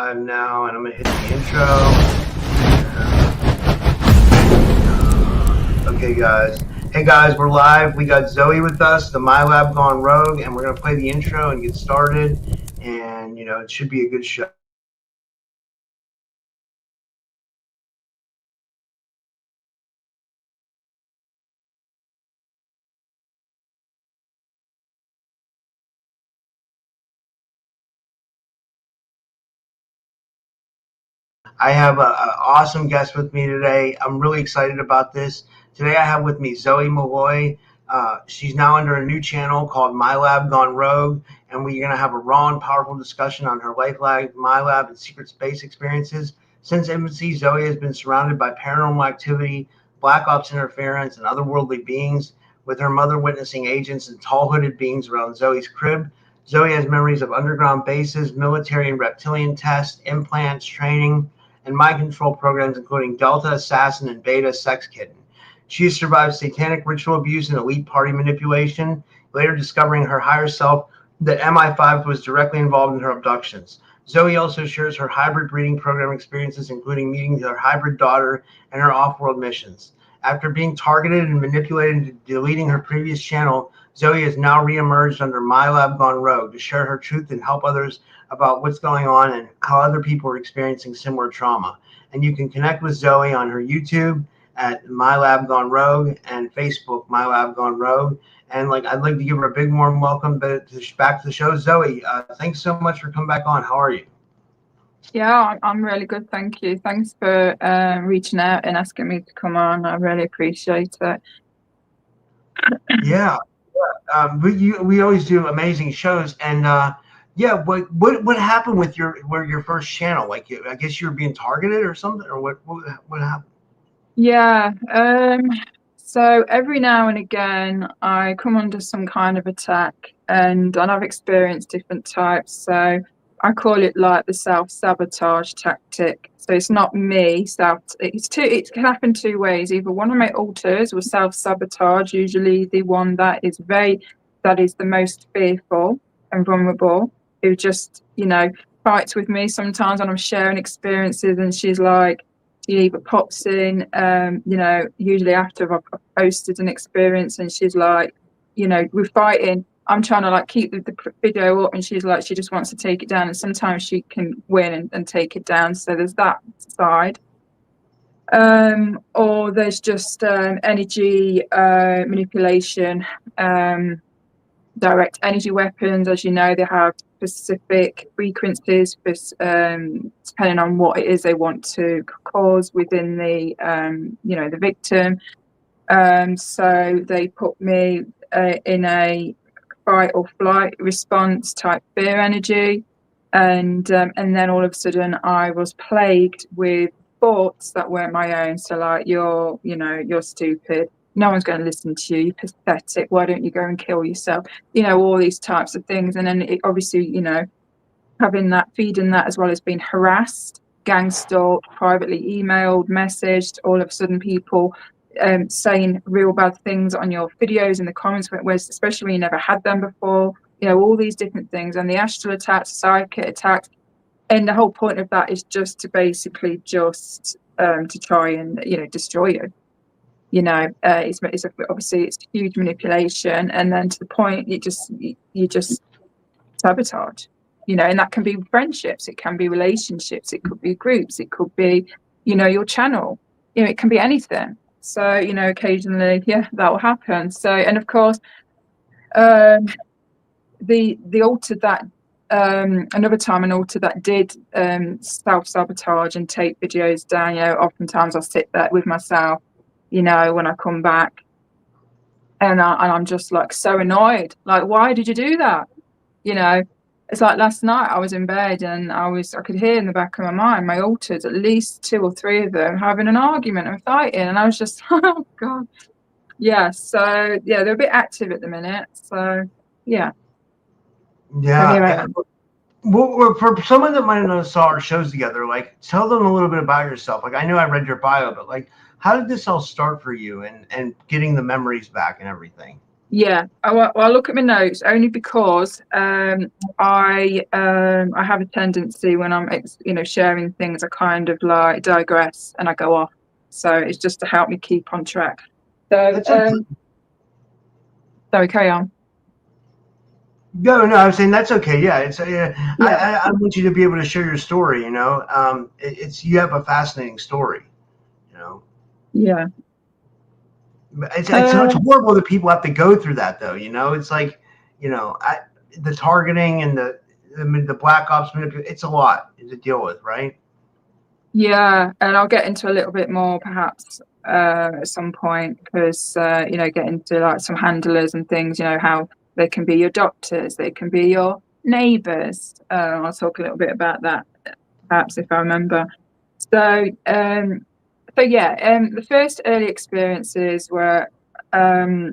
live now, and I'm going to hit the intro. Okay, guys. Hey, guys, we're live. We got Zoe with us, the Milab Gone Rogue, and we're going to play the intro and get started. And, you know, it should be a good show. I have an awesome guest with me today. I'm really excited about this. Today I have with me Zoe Malloy. She's now under a new channel called Milab Gone Rogue, and we're going to have a raw and powerful discussion on her life, Milab, and secret space experiences. Since infancy, Zoe has been surrounded by paranormal activity, black ops interference, and otherworldly beings, with her mother witnessing agents and tall hooded beings around Zoe's crib. Zoe has memories of underground bases, military and reptilian tests, implants, training, and mind control programs, including Delta, Assassin, and Beta Sex Kitten. She has survived satanic ritual abuse and elite party manipulation, later discovering her higher self that MI5 was directly involved in her abductions. Zoe also shares her hybrid breeding program experiences, including meeting her hybrid daughter and her off-world missions. After being targeted and manipulated into deleting her previous channel, Zoe has now reemerged under Milab Gone Rogue to share her truth and help others about what's going on and how other people are experiencing similar trauma. And you can connect with Zoe on her YouTube at Milab Gone Rogue and Facebook Milab Gone Rogue. And I'd like to give her a big warm welcome back to the show. Zoe, thanks so much for coming back on. How are you? Yeah, I'm really good, thank you. Thanks for reaching out and asking me to come on. I really appreciate it. Yeah. We always do amazing shows, and what happened with your first channel? I guess you were being targeted or something, or what happened? Yeah. So every now and again, I come under some kind of attack, and I've experienced different types. So I call it like the self-sabotage tactic. So it's not me. It can happen two ways. Either one of my alters will self-sabotage, usually the one that is the most fearful and vulnerable, who just, fights with me sometimes when I'm sharing experiences, and she either pops in, usually after I've posted an experience, and she's like, we're fighting. I'm trying to keep the video up, and she's like, she just wants to take it down, and sometimes she can win and take it down. So there's that side. Or there's just energy manipulation, direct energy weapons. As you know, they have specific frequencies for, depending on what it is they want to cause within the the victim. So they put me in a fight or flight response type fear energy, and then all of a sudden I was plagued with thoughts that weren't my own. So you're stupid, no one's going to listen to you, you're pathetic, why don't you go and kill yourself, all these types of things. And then it obviously, feeding that, as well as being harassed, gang stalked, privately emailed, messaged, all of a sudden people saying real bad things on your videos in the comments, especially when you never had them before, all these different things, and the astral attacks, psychic attacks. And the whole point of that is just to basically to try and destroy you. Obviously it's huge manipulation, and then to the point you just sabotage, and that can be friendships, it can be relationships, it could be groups, it could be your channel, it can be anything. So occasionally that will happen. So, and of course the altar that another time an altar that did self-sabotage and take videos down, oftentimes I'll sit there with myself, when I come back, and I'm just so annoyed, why did you do that? It's like last night I was in bed, and I could hear in the back of my mind my alters, at least 2 or 3 of them, having an argument and fighting, and I was just oh god. So they're a bit active at the minute, so yeah. Well, for someone that might not saw our shows together, tell them a little bit about yourself. I know I read your bio, but how did this all start for you, and getting the memories back and everything? Yeah, I look at my notes only because I have a tendency when I'm sharing things, I kind of like digress and I go off. So it's just to help me keep on track. So sorry, carry on. No, no, I'm saying that's okay. Yeah, it's Yeah, I want you to be able to share your story. It's you have a fascinating story. You know, yeah. it's horrible that people have to go through that though. It's like, the targeting and the black ops it's a lot to deal with, right? Yeah, and I'll get into a little bit more perhaps at some point because get into like some handlers and things. How they can be your doctors, they can be your neighbours. I'll talk a little bit about that perhaps if I remember. So yeah, the first early experiences were so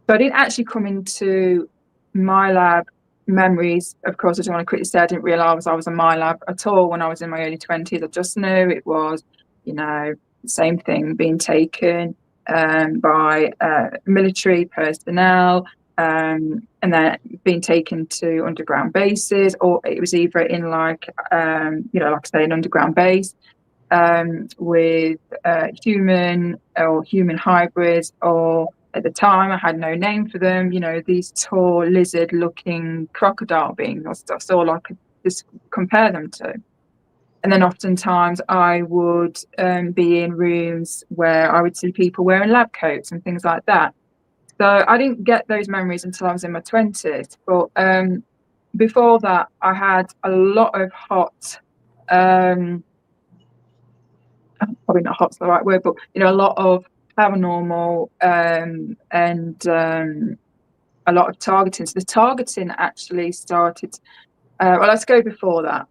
I didn't actually come into Milab memories. Of course, I don't want to quickly say I didn't realise I was a Milab at all when I was in my early 20s. I just knew it was, the same thing being taken by military personnel and then being taken to underground bases, or it was either in like I say, an underground base with human or human hybrids, or at the time I had no name for them, these tall lizard looking crocodile beings. That's all I could just compare them to. And then oftentimes I would be in rooms where I would see people wearing lab coats and things like that. So I didn't get those memories until I was in my 20s. But before that, I had a lot of hot probably not hot's the right word, but a lot of paranormal and a lot of targeting. So the targeting actually started. Well, let's go before that.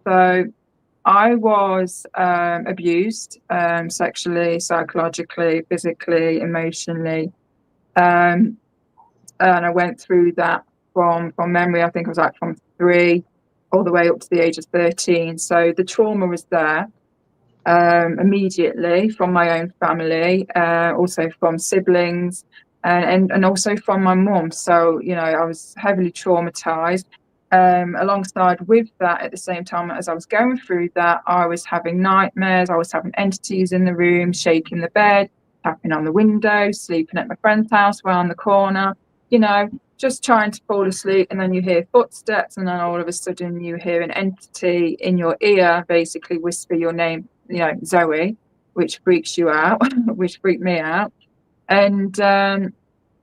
So I was abused sexually, psychologically, physically, emotionally, and I went through that from memory. I think I was like from 3 all the way up to the age of 13. So the trauma was there. Immediately from my own family, also from siblings, and also from my mum. So I was heavily traumatized. Alongside with that, at the same time as I was going through that, I was having nightmares. I was having entities in the room, shaking the bed, tapping on the window, sleeping at my friend's house around the corner. Just trying to fall asleep, and then you hear footsteps, and then all of a sudden you hear an entity in your ear basically whisper your name, Zoe, which freaks you out, which freaked me out. And I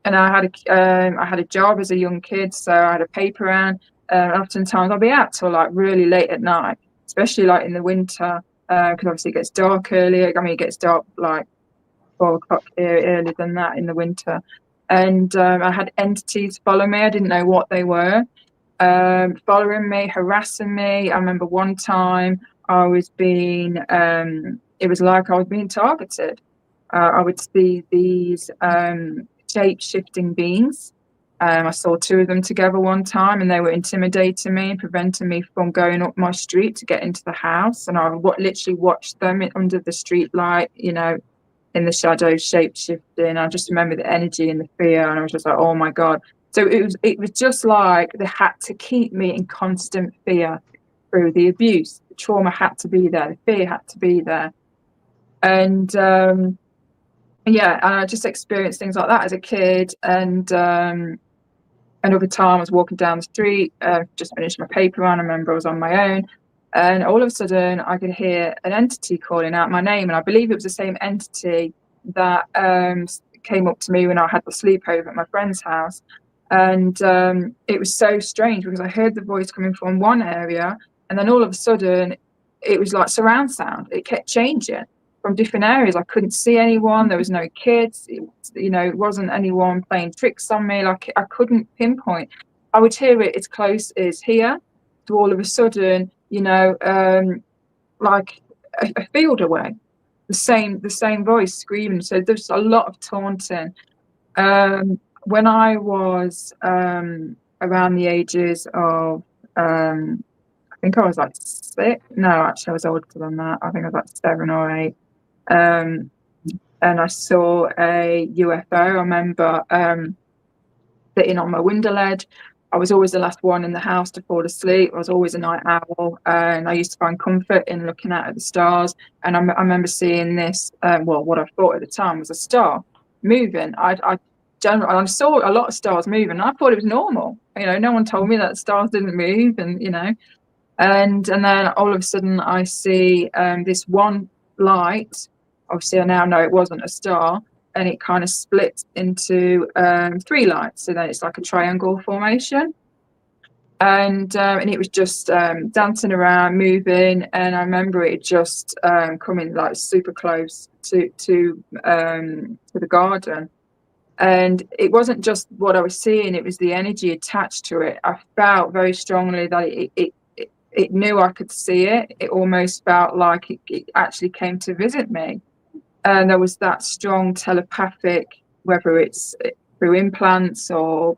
had a job as a young kid, so I had a paper round. Oftentimes I'll be out till like really late at night, especially like in the winter, because obviously it gets dark earlier. I mean, it gets dark like 4 o'clock earlier than that in the winter. And I had entities follow me. I didn't know what they were. Following me, harassing me. I remember one time I was being, it was like I was being targeted. I would see these shape-shifting beings. I saw 2 of them together one time, and they were intimidating me and preventing me from going up my street to get into the house. And I literally watched them under the street light, in the shadows, shape-shifting. I just remember the energy and the fear, and I was just like, oh my God. So it was just like they had to keep me in constant fear through the abuse. The trauma had to be there. The fear had to be there. And yeah, and I just experienced things like that as a kid. And another time I was walking down the street, just finished my paper round. I remember I was on my own. And all of a sudden I could hear an entity calling out my name. And I believe it was the same entity that came up to me when I had the sleepover at my friend's house. And it was so strange because I heard the voice coming from one area, and then all of a sudden it was like surround sound. It kept changing from different areas. I couldn't see anyone. There was no kids. It wasn't anyone playing tricks on me. Like I couldn't pinpoint. I would hear it as close as here to all of a sudden, like a field away. The same voice screaming. So there's a lot of taunting. When I was around the ages of, I think I was like 6. No, actually, I was older than that. I think I was like 7 or 8. And I saw a UFO. I remember sitting on my window ledge. I was always the last one in the house to fall asleep. I was always a night owl, and I used to find comfort in looking out at the stars. And I remember seeing this, what I thought at the time was a star moving. I saw a lot of stars moving, and I thought it was normal. No one told me that stars didn't move, and and then all of a sudden I see this one light. Obviously, I now know it wasn't a star, and it kind of split into 3 lights. So then it's like a triangle formation. And it was just dancing around, moving. And I remember it just coming like super close to the garden. And it wasn't just what I was seeing, it was the energy attached to it. I felt very strongly that it knew I could see it. It almost felt like it actually came to visit me. And there was that strong telepathic, whether it's through implants or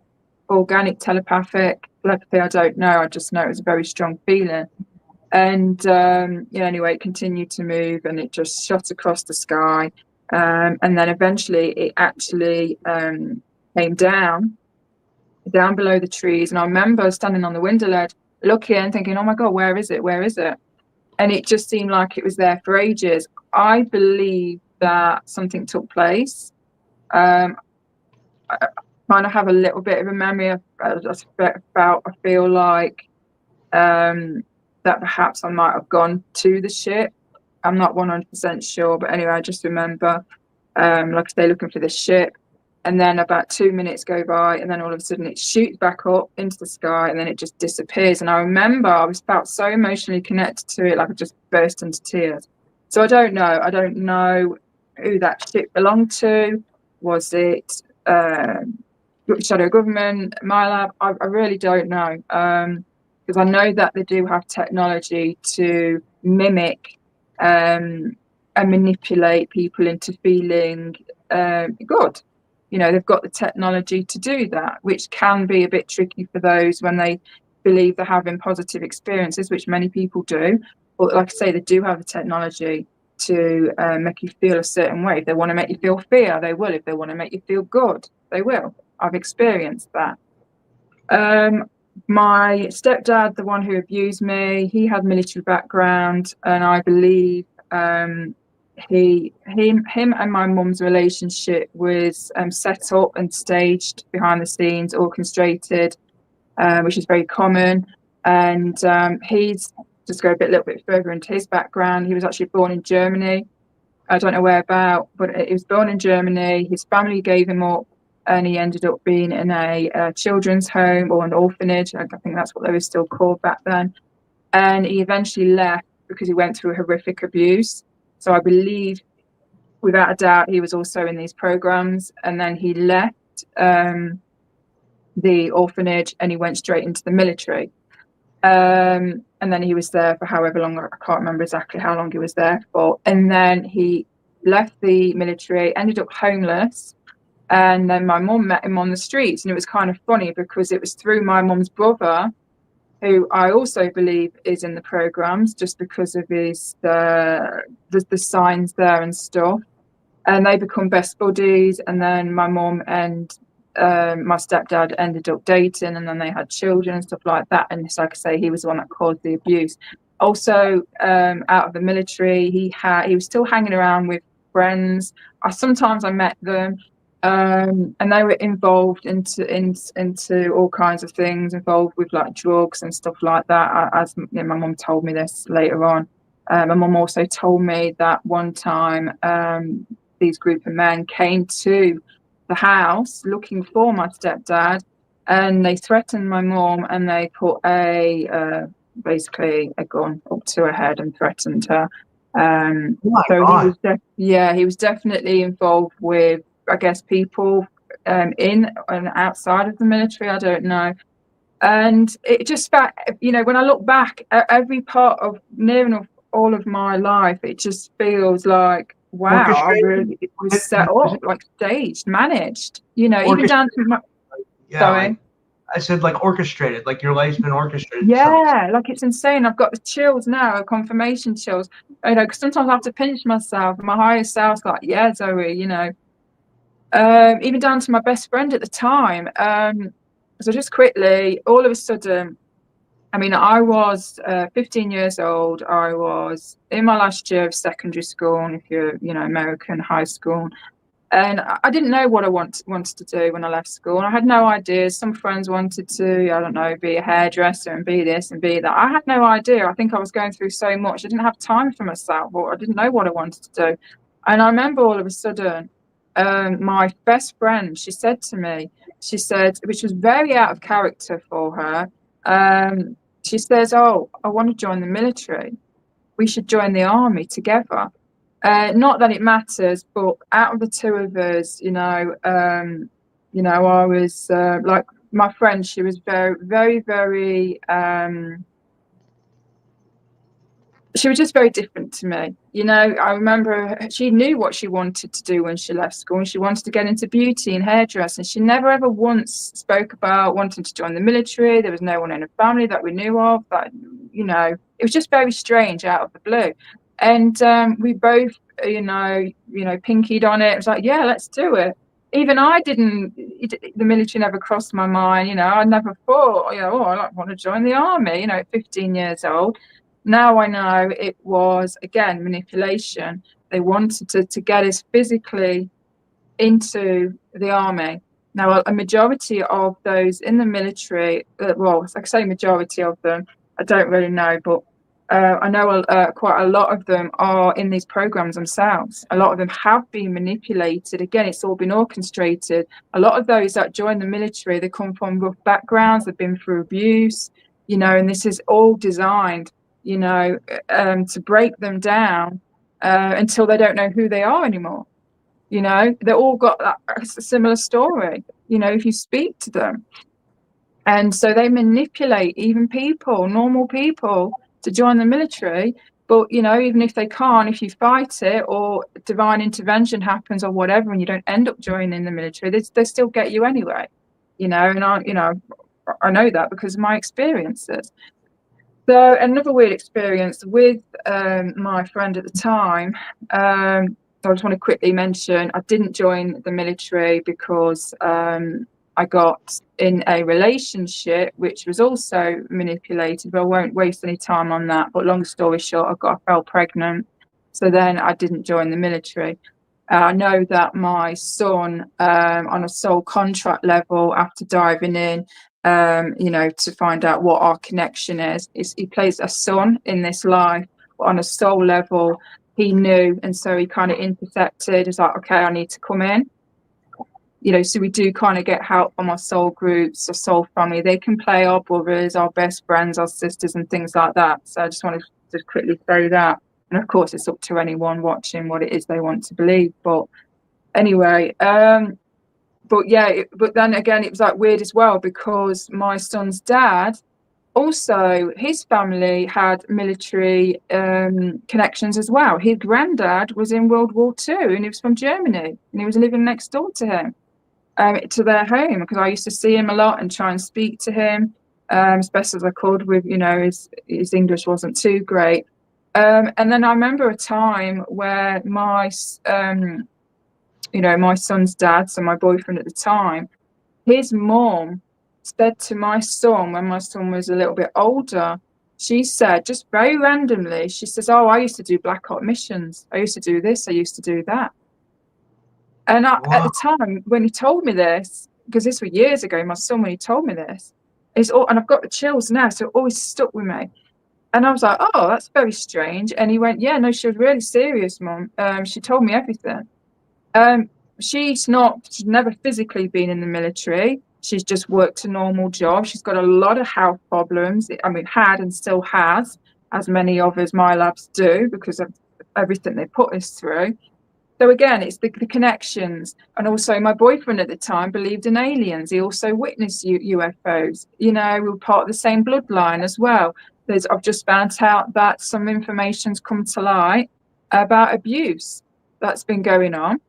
organic telepathy, I don't know. I just know it was a very strong feeling. And anyway, it continued to move, and it just shot across the sky. And then eventually it actually came down below the trees. And I remember standing on the window ledge, looking and thinking, oh my God, where is it? Where is it? And it just seemed like it was there for ages. I believe that something took place. I kind of have a little bit of a memory I feel like that perhaps I might have gone to the ship. I'm not 100% sure, but anyway, I just remember, like I say, looking for the ship. And then about 2 minutes go by, and then all of a sudden it shoots back up into the sky, and then it just disappears. And I remember I felt so emotionally connected to it, like I just burst into tears. So I don't know who that ship belonged to. Was it Shadow Government, Milab? I really don't know, because I know that they do have technology to mimic and manipulate people into feeling good. They've got the technology to do that, which can be a bit tricky for those when they believe they're having positive experiences, which many people do. But like I say, they do have the technology to make you feel a certain way. If they want to make you feel fear, they will. If they want to make you feel good, they will. I've experienced that. My stepdad, the one who abused me, he had military background, and I believe him and my mum's relationship was set up and staged behind the scenes, orchestrated, which is very common. And he's just go a little bit further into his background. He was actually born in Germany. I don't know where about, but he was born in Germany. His family gave him up, and he ended up being in a children's home or an orphanage. I think that's what they were still called back then. And he eventually left because he went through horrific abuse. So I believe, without a doubt, he was also in these programs. And then he left the orphanage, and he went straight into the military. And then he was there for however long, I can't remember exactly how long he was there for. And then he left the military, ended up homeless. And then my mum met him on the streets. And it was kind of funny because it was through my mum's brother, who I also believe is in the programs, just because of his the signs there and stuff. And they become best buddies. And then my mum and my stepdad ended up dating, and then they had children and stuff like that. And it's like I say, he was the one that caused the abuse. Also, out of the military, he was still hanging around with friends. Sometimes I met them. And they were involved into all kinds of things, involved with like drugs and stuff like that. As my mum told me this later on. My mum also told me that one time these group of men came to the house looking for my stepdad, and they threatened my mum, and they put basically a gun up to her head and threatened her. So he was definitely involved with, I guess, people in and outside of the military. I don't know. And it just felt, when I look back at every part of near enough all of my life, it just feels like, wow, it was set up, like staged, managed, even down to my... Sorry? I said like orchestrated, like your life's been orchestrated. Yeah, like it's insane. I've got the chills now, confirmation chills. Because sometimes I have to pinch myself. My higher self's like, yeah, Zoe, even down to my best friend at the time. So just quickly, all of a sudden, I mean, I was 15 years old. I was in my last year of secondary school, and if you're, American high school. And I didn't know what I wanted to do when I left school. And I had no idea. Some friends wanted to, I don't know, be a hairdresser and be this and be that. I had no idea. I think I was going through so much. I didn't have time for myself, or I didn't know what I wanted to do. And I remember all of a sudden, my best friend, she said to me, which was very out of character for her, she says, "Oh, I want to join the military. We should join the army together." Not that it matters, but out of the two of us, I was like my friend. She was very, very, very. She was just very different to me. I remember she knew what she wanted to do when she left school, and she wanted to get into beauty and hairdressing. She never ever once spoke about wanting to join the military. There was no one in her family that we knew of. That it was just very strange out of the blue. And we both, pinkied on it. It was like, yeah, let's do it. Even I didn't. The military never crossed my mind. I never thought, I want to join the army. At 15 years old. Now I know it was, again, manipulation. They wanted to get us physically into the army. Now, a majority of those in the military, well, like I say, majority of them, I don't really know, but I know quite a lot of them are in these programs themselves. A lot of them have been manipulated. Again, it's all been orchestrated. A lot of those that join the military, they come from rough backgrounds, they've been through abuse, and this is all designed to break them down until they don't know who they are anymore. They all got a similar story, if you speak to them. And so they manipulate even people, normal people, to join the military. But, even if they can't, if you fight it or divine intervention happens or whatever, and you don't end up joining the military, they still get you anyway, and I know that because of my experiences. So another weird experience with my friend at the time, I just want to quickly mention, I didn't join the military because I got in a relationship which was also manipulated, but I won't waste any time on that. But long story short, I fell pregnant. So then I didn't join the military. I know that my son, on a sole contract level, after diving in, to find out what our connection is he plays a son in this life, but on a soul level, he knew, and so he kind of intercepted. It's like, okay, I need to come in. So we do kind of get help from our soul groups, our soul family. They can play our brothers, our best friends, our sisters, and things like that. So I just wanted to quickly throw that. And of course, it's up to anyone watching what it is they want to believe. But anyway, but then again, it was like weird as well, because my son's dad, also his family had military connections as well. His granddad was in World War II, and he was from Germany, and he was living next door to him, to their home, because I used to see him a lot and try and speak to him as best as I could with, his English wasn't too great. And then I remember a time where my son's dad, so my boyfriend at the time, his mom said to my son, when my son was a little bit older, she said, just very randomly, she says, "Oh, I used to do black op missions. I used to do this. I used to do that." And at the time, when he told me this, because this was years ago, my son, when he told me this, and I've got the chills now, so it always stuck with me. And I was like, "Oh, that's very strange." And he went, "Yeah, no, she was really serious, Mum. She told me everything." She's never physically been in the military. She's just worked a normal job. She's got a lot of health problems. I mean, had and still has, as many of us Milabs do, because of everything they put us through. So again, it's the connections. And also my boyfriend at the time believed in aliens. He also witnessed UFOs. We were part of the same bloodline as well. I've just found out that some information's come to light about abuse that's been going on.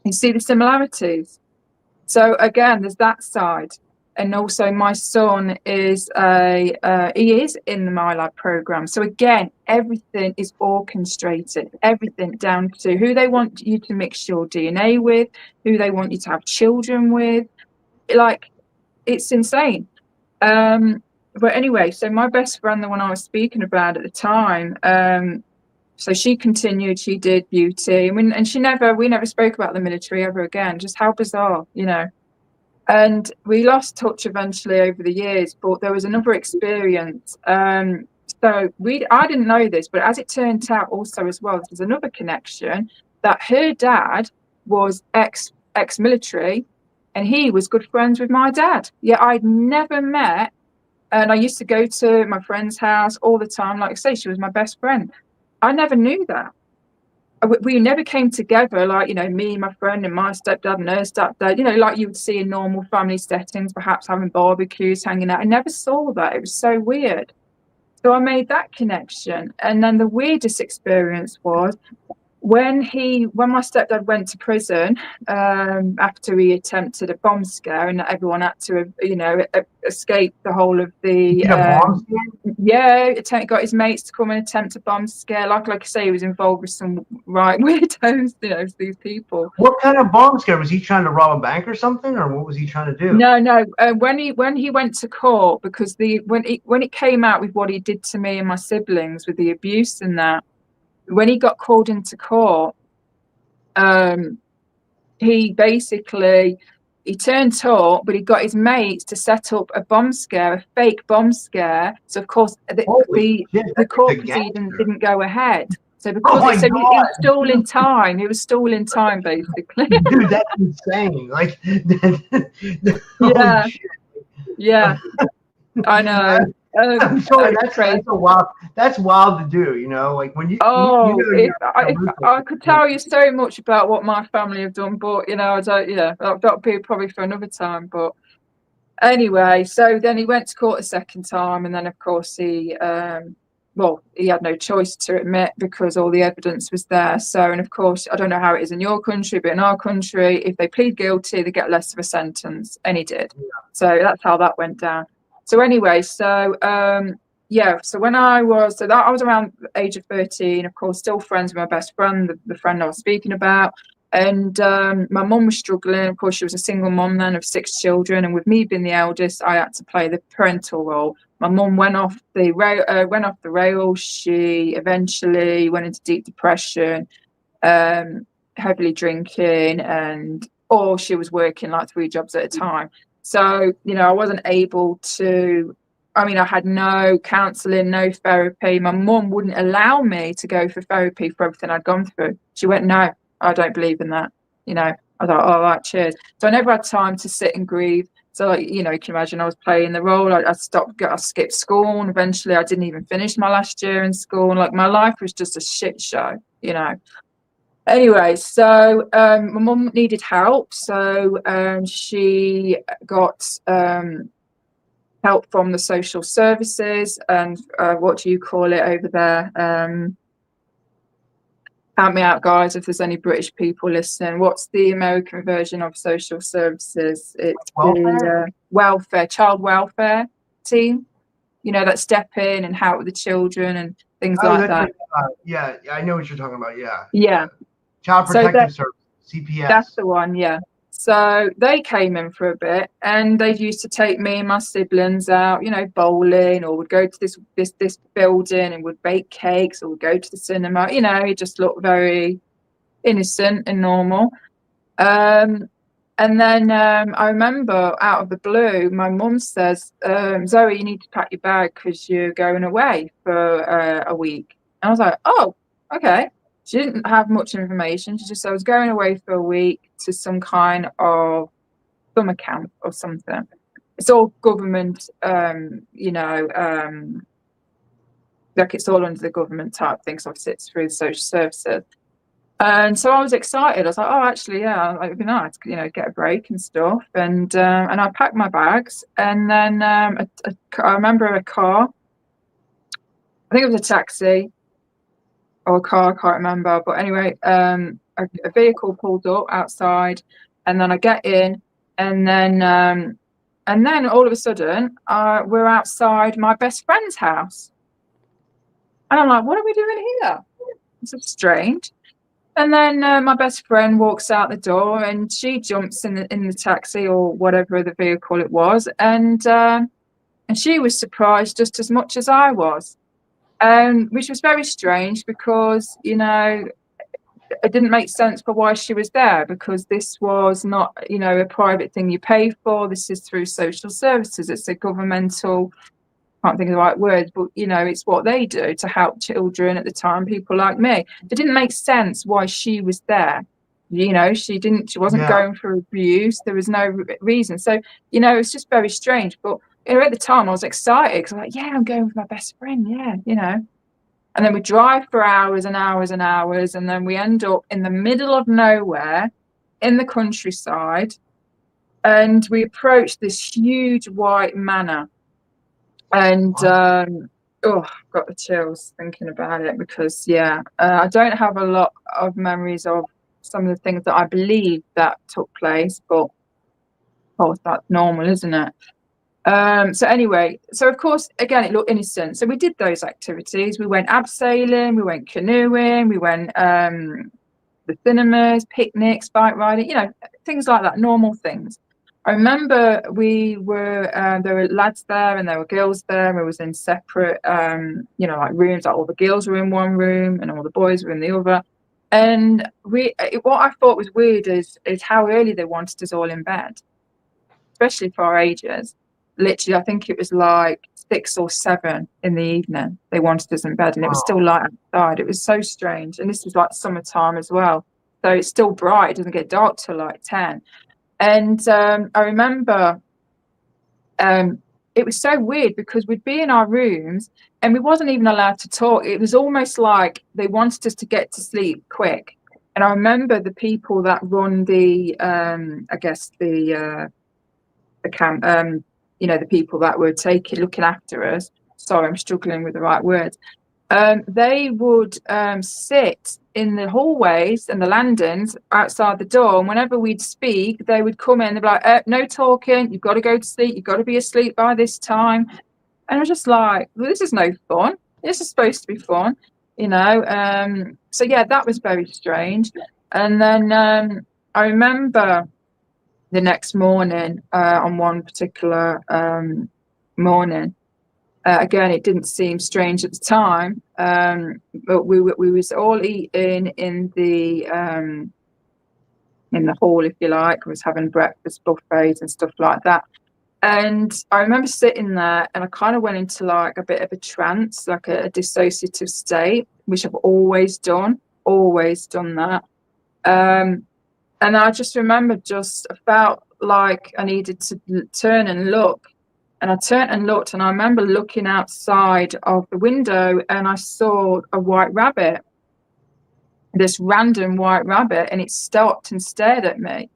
You see the similarities. So again, there's that side. And also my son is he is in the Milab program. So again, everything is orchestrated, everything down to who they want you to mix your DNA with, who they want you to have children with. Like, it's insane. But anyway, so my best friend, the one I was speaking about at the time, so she continued, she did beauty. I mean, and we never spoke about the military ever again. Just how bizarre, you know. And we lost touch eventually over the years, but there was another experience. I didn't know this, but as it turned out also as well, there's another connection that her dad was ex-military, and he was good friends with my dad. Yeah, I'd never met, and I used to go to my friend's house all the time. Like I say, she was my best friend. I never knew that. We never came together, like, you know, me, my friend, and my stepdad and her stepdad, you know, like you would see in normal family settings, perhaps having barbecues, hanging out. I never saw that. It was so weird. So I made that connection. And then the weirdest experience was when my stepdad went to prison, after he attempted a bomb scare, and everyone had to, you know, escape the whole of the got his mates to come and attempt a bomb scare. Like I say, he was involved with some right weirdos, you know, these people. What kind of bomb scare? Was he trying to rob a bank or something, or what was he trying to do? No. When he went to court, because when it came out with what he did to me and my siblings with the abuse and that, when he got called into court, he turned up, but he got his mates to set up a bomb scare, a fake bomb scare. So of course the court proceedings didn't go aid. So because he was stalling time, basically. Dude, that's insane. Like, yeah, shit. yeah, I know. I'm sorry, that's wild to do, you know, like when I could tell you so much about what my family have done, but you know, that'll be probably for another time. But anyway, so then he went to court a second time, and then of course he had no choice to admit, because all the evidence was there. So, and of course, I don't know how it is in your country, but in our country, if they plead guilty, they get less of a sentence, and he did. Yeah. So that's how that went down. So anyway, so when I was around the age of 13, of course, still friends with my best friend, the friend I was speaking about. And my mum was struggling. Of course, she was a single mom then of 6 children, and with me being the eldest, I had to play the parental role. My mum went off the rails. She eventually went into deep depression, heavily drinking, or she was working like 3 jobs at a time. So, you know, I wasn't able to. I mean, I had no counselling, no therapy. My mum wouldn't allow me to go for therapy for everything I'd gone through. She went, "No, I don't believe in that." You know, I thought, "Oh, right, cheers." So I never had time to sit and grieve. So, like, you know, you can imagine I was playing the role. I skipped school, and eventually I didn't even finish my last year in school. Like, my life was just a shit show, you know. Anyway, so my mum needed help. So she got help from the social services and what do you call it over there? Help me out, guys, if there's any British people listening. What's the American version of social services? It's the child welfare team, you know, that step in and help with the children and things like that. Yeah, I know what you're talking about. Yeah. Child Protective Service, CPS. That's the one, yeah. So they came in for a bit, and they used to take me and my siblings out, you know, bowling, or would go to this building and would bake cakes, or would go to the cinema. You know, it just looked very innocent and normal. And then I remember out of the blue, my mum says, "Zoe, you need to pack your bag because you're going away for a week." And I was like, "Oh, okay." She didn't have much information. She just said I was going away for a week to some kind of summer camp or something. It's all government, you know, like it's all under the government type thing. So obviously it's through the social services. And so I was excited. I was like, "Oh, actually, yeah, it'd be nice, you know, get a break and stuff." And I packed my bags, and then I remember a car. I think it was a taxi or a car, I can't remember. But anyway, a vehicle pulled up outside, and then I get in, and then And then all of a sudden, we're outside my best friend's house. And I'm like, what are we doing here? It's so strange. And then my best friend walks out the door, and she jumps in the taxi or whatever the vehicle it was, and she was surprised just as much as I was, which was very strange because, you know, it didn't make sense for why she was there, because this was not, you know, a private thing you pay for. This is through social services. It's a governmental, can't think of the right words, but, you know, it's what they do to help children at the time, people like me. It didn't make sense why she was there. You know, she wasn't going for abuse. There was no reason. So, you know, it's just very strange. But, you know, at the time I was excited because I'm like, yeah, I'm going with my best friend. Yeah, you know. And then we drive for hours and hours and hours. And then we end up in the middle of nowhere in the countryside. And we approach this huge white manor. And, I've got the chills thinking about it because, I don't have a lot of memories of some of the things that I believe that took place. But, of course, that's normal, isn't it? So anyway, so of course, again, it looked innocent. So we did those activities. We went abseiling, we went canoeing, we went the cinemas, picnics, bike riding, you know, things like that, normal things. I remember we were there were lads there and there were girls there, and we was in separate you know, like rooms. Like all the girls were in one room and all the boys were in the other. And what I thought was weird is how early they wanted us all in bed, especially for our ages. Literally, I think it was like 6 or 7 in the evening. They wanted us in bed, and it was still light outside. It was so strange. And this was like summertime as well. So it's still bright. It doesn't get dark till like 10. And I remember it was so weird because we'd be in our rooms and we wasn't even allowed to talk. It was almost like they wanted us to get to sleep quick. And I remember the people that run the, I guess the camp, you know, the people that were looking after us. Sorry, I'm struggling with the right words. They would sit in the hallways and the landings outside the door, and whenever we'd speak, they would come in. They'd be like, "No talking. You've got to go to sleep. You've got to be asleep by this time." And I was just like, "Well, this is no fun. This is supposed to be fun, you know." So yeah, that was very strange. And then I remember the next morning, on one particular morning. Again, it didn't seem strange at the time, but we was all eating in the hall, if you like. We was having breakfast buffets and stuff like that. And I remember sitting there, and I kind of went into like a bit of a trance, like a dissociative state, which I've always done that. And I just remember I felt like I needed to turn and look. And I turned and looked, and I remember looking outside of the window, and I saw a white rabbit, this random white rabbit, and it stopped and stared at me.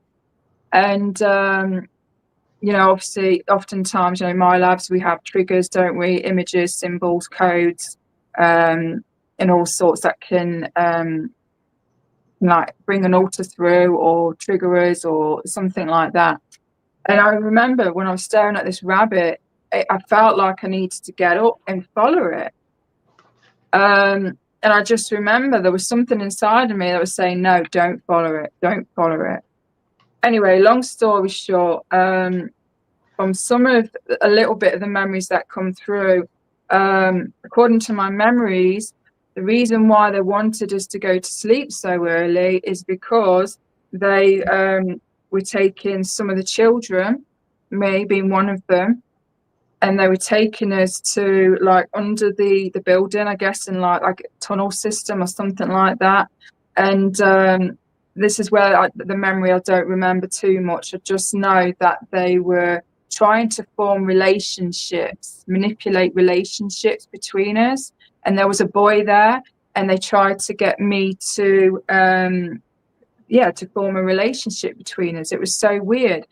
And, you know, obviously, oftentimes, you know, in my labs, we have triggers, don't we? Images, symbols, codes, and all sorts that can, like, bring an altar through or trigger us or something like that. And I remember when I was staring at this rabbit, I felt like I needed to get up and follow it. And I just remember there was something inside of me that was saying, no, don't follow it. Don't follow it. Anyway, long story short, from a little bit of the memories that come through, according to my memories, the reason why they wanted us to go to sleep so early is because they were taking some of the children, me being one of them, and they were taking us to like under the building, I guess, in like a tunnel system or something like that. And this is where the memory I don't remember too much. I just know that they were trying to form relationships, manipulate relationships between us. And there was a boy there, and they tried to get me to to form a relationship between us. It was so weird.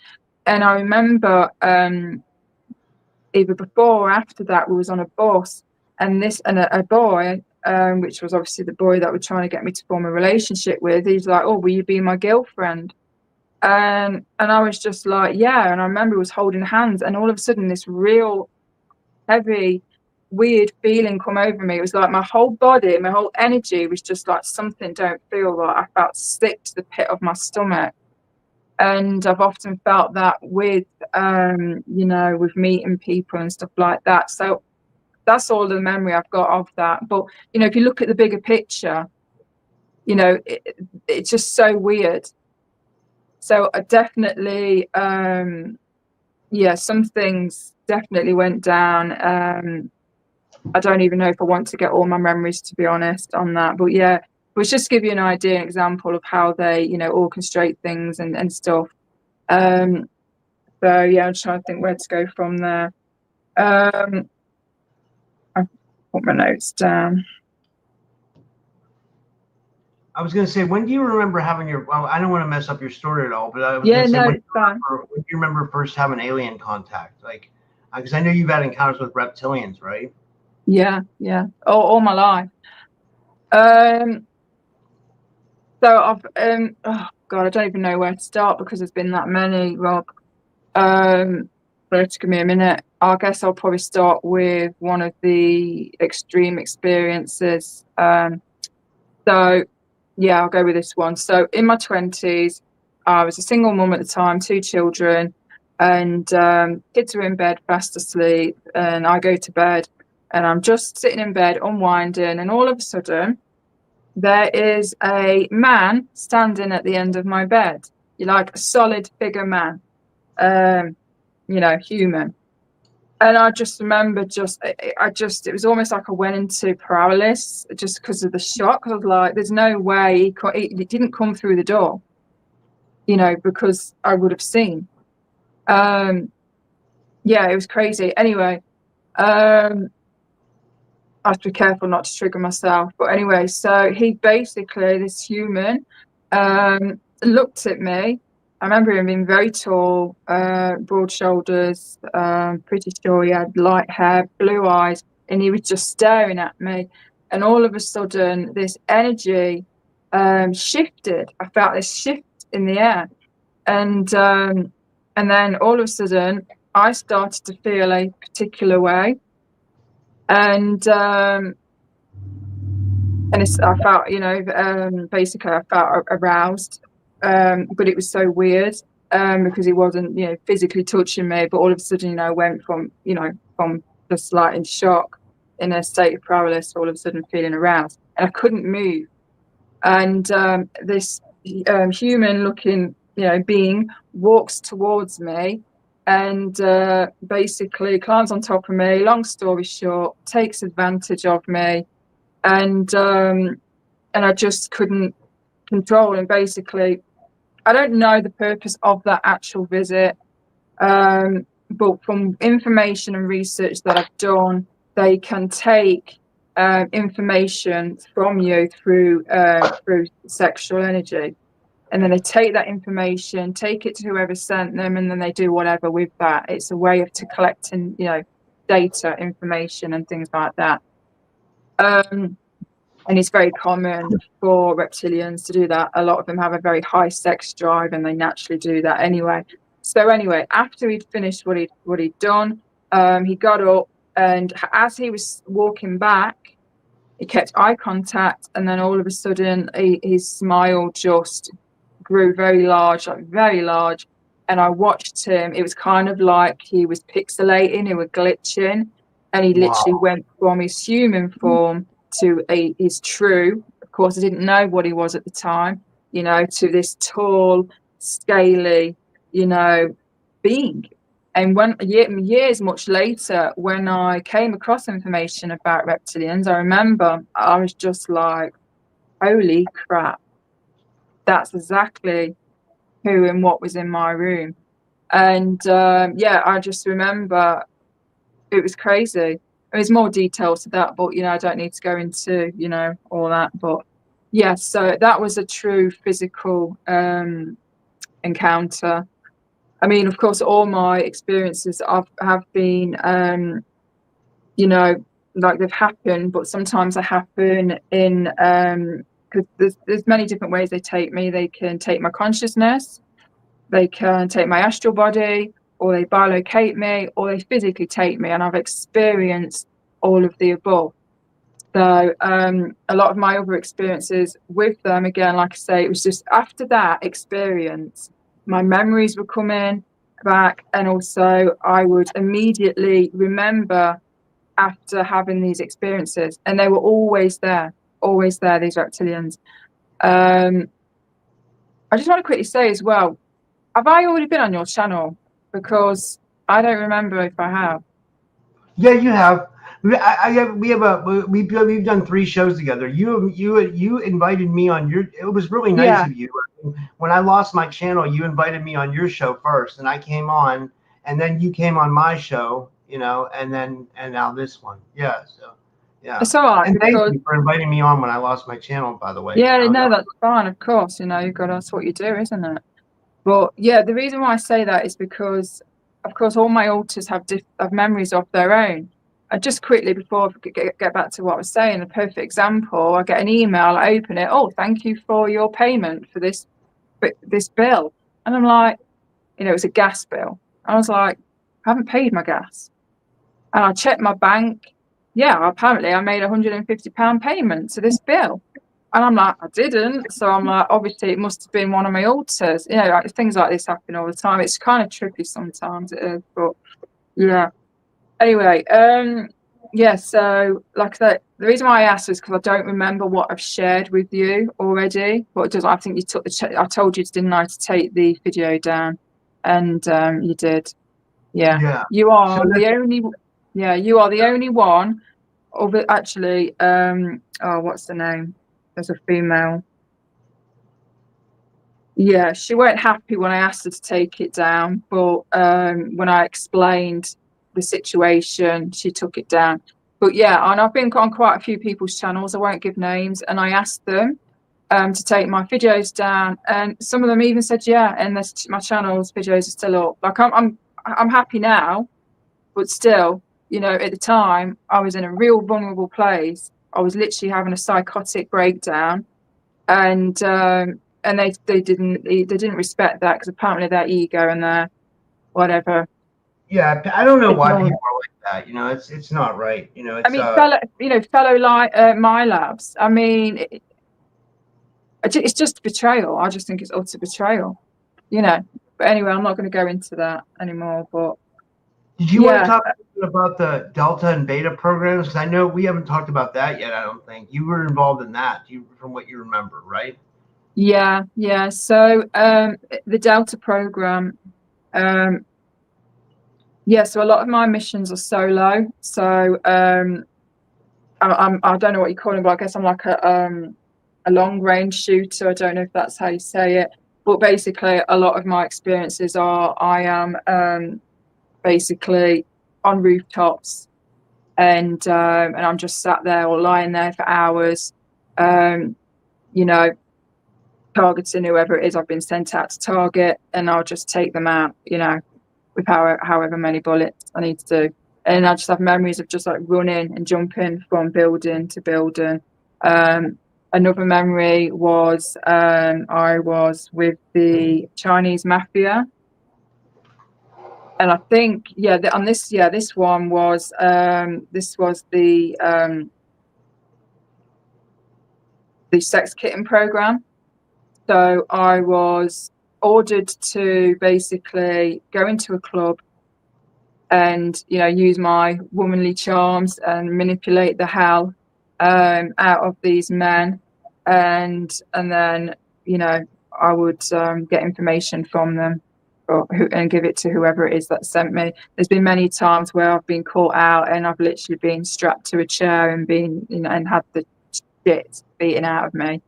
And I remember either before or after that, we was on a bus, and a boy, which was obviously the boy that were trying to get me to form a relationship with, he's like, "Oh, will you be my girlfriend?" And I was just like, yeah. And I remember he was holding hands, and all of a sudden this real heavy, weird feeling come over me. It was like my whole body, my whole energy was just like, something don't feel right. I felt sick to the pit of my stomach. And I've often felt that with, with meeting people and stuff like that. So that's all the memory I've got of that. But, if you look at the bigger picture, it's just so weird. So I definitely, some things definitely went down. I don't even know if I want to get all my memories, to be honest, on that. But yeah, it was just to give you an idea, an example of how they, orchestrate things and stuff. So yeah, I'm trying to think where to go from there. I put my notes down. I was going to say, when do you remember having your? Well, I don't want to mess up your story at all, but I was Yeah, going to say, no, when it's fine. do you remember first having alien contact? Like, because I know you've had encounters with reptilians, right? Yeah. All my life. So I've oh God, I don't even know where to start because there's been that many, Rob. But give me a minute. I guess I'll probably start with one of the extreme experiences. So yeah, I'll go with this one. So in my 20s, I was a single mum at the time, 2 children, and kids were in bed fast asleep, and I go to bed and I'm just sitting in bed unwinding, and all of a sudden there is a man standing at the end of my bed. You're like a solid figure man, human. And I just remember it was almost like I went into paralysis just because of the shock. I was like, there's no way he didn't come through the door, because I would have seen. Yeah, it was crazy. Anyway, I have to be careful not to trigger myself. But anyway, so he basically, this human, looked at me. I remember him being very tall, broad shoulders, pretty sure he had light hair, blue eyes, and he was just staring at me. And all of a sudden, this energy shifted. I felt this shift in the air. And then all of a sudden, I started to feel a particular way. And I felt, basically I felt aroused, but it was so weird because he wasn't, physically touching me, but all of a sudden, I went from just like in shock, in a state of paralysis, all of a sudden feeling aroused, and I couldn't move. And this human-looking, being walks towards me and basically climbs on top of me. Long story short, takes advantage of me. And I just couldn't control. And basically, I don't know the purpose of that actual visit, but from information and research that I've done, they can take information from you through sexual energy, and then they take that information, take it to whoever sent them, and then they do whatever with that. It's a way of collecting, data, information, and things like that. And it's very common for reptilians to do that. A lot of them have a very high sex drive, and they naturally do that anyway. So anyway, after he'd finished what he'd done, he got up, and as he was walking back, he kept eye contact, and then all of a sudden, his smile just grew very large, and I watched him. It was kind of like he was pixelating, he was glitching, and he literally went from his human form to his true, of course I didn't know what he was at the time, to this tall, scaly, being. And when years much later, when I came across information about reptilians, I remember I was just like, holy crap, that's exactly who and what was in my room. And I just remember it was crazy. There's more details to that, but I don't need to go into all that. But yeah, so that was a true physical encounter. I mean, of course, all my experiences have been like they've happened, but sometimes they happen in because there's many different ways they take me. They can take my consciousness, they can take my astral body, or they bilocate me, or they physically take me, and I've experienced all of the above. So a lot of my other experiences with them, again, like I say, it was just after that experience, my memories were coming back, and also I would immediately remember after having these experiences, and they were always there, these reptilians. I just want to quickly say as well, have I already been on your channel? Because I don't remember if I have. Yeah, you have. We've done 3 shows together. You invited me on your. It was really nice of you. When I lost my channel, you invited me on your show first, and I came on, and then you came on my show, and now this one. Yeah. So yeah. It's all right. And thank you for inviting me on when I lost my channel, by the way. Yeah, no, that's fine. Of course, that's what you do, isn't it? But yeah, the reason why I say that is because, of course, all my altars have memories of their own. And just quickly before I get back to what I was saying, a perfect example, I get an email, I open it, oh, thank you for your payment for this bill. And I'm like, it's a gas bill. I was like, I haven't paid my gas. And I checked my bank. Yeah, apparently I made £150 payment to this bill. And I'm like, I didn't. So I'm like, obviously it must have been one of my altars. Like, things like this happen all the time. It's kind of tricky sometimes, it is, but yeah. Anyway, yeah, so like I said, the reason why I asked is because I don't remember what I've shared with you already. But I think you took I told you, didn't I, to take the video down, and you did. Yeah. You are the only. Yeah, you are the only one. Of it, actually. What's the name? There's a female. Yeah, she weren't happy when I asked her to take it down, but when I explained the situation, she took it down. But yeah, and I've been on quite a few people's channels, I won't give names, and I asked them to take my videos down, and some of them even said, yeah, and my channel's videos are still up. Like I'm happy now, but still, at the time I was in a real vulnerable place. I was literally having a psychotic breakdown, and they didn't respect that, because apparently their ego and their whatever. Yeah, I don't know why people are like that. It's not right. Fellow Milabs. I mean, it's just betrayal. I just think it's utter betrayal. But anyway, I'm not going to go into that anymore. But did you want to talk about the Delta and Beta programs? Because I know we haven't talked about that yet. I don't think you were involved in that, from what you remember, right? Yeah. So the Delta program, so a lot of my missions are solo. So I don't know what you call them, but I guess I'm like a long range shooter. I don't know if that's how you say it, but basically a lot of my experiences are I am basically on rooftops, and I'm just sat there or lying there for hours, targeting whoever it is I've been sent out to target, and I'll just take them out, with however many bullets I need to do. And I just have memories of just like running and jumping from building to building. Another memory was I was with the Chinese mafia, and I think this one was the sex kitten program. So I was ordered to basically go into a club and use my womanly charms and manipulate the hell out of these men, and then I would get information from them and give it to whoever it is that sent me. There's been many times where I've been caught out and I've literally been strapped to a chair and been and had the shit beaten out of me.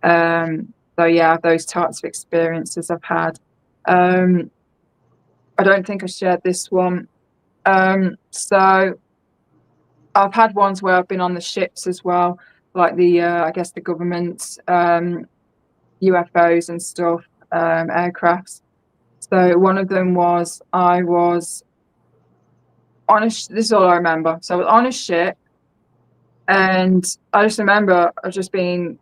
So yeah, those types of experiences I've had. I don't think I shared this one. So I've had ones where I've been on the ships as well, like the I guess the government UFOs and stuff, aircrafts. So one of them was I was on this is all I remember. So I was on a ship, and I just remember I was just being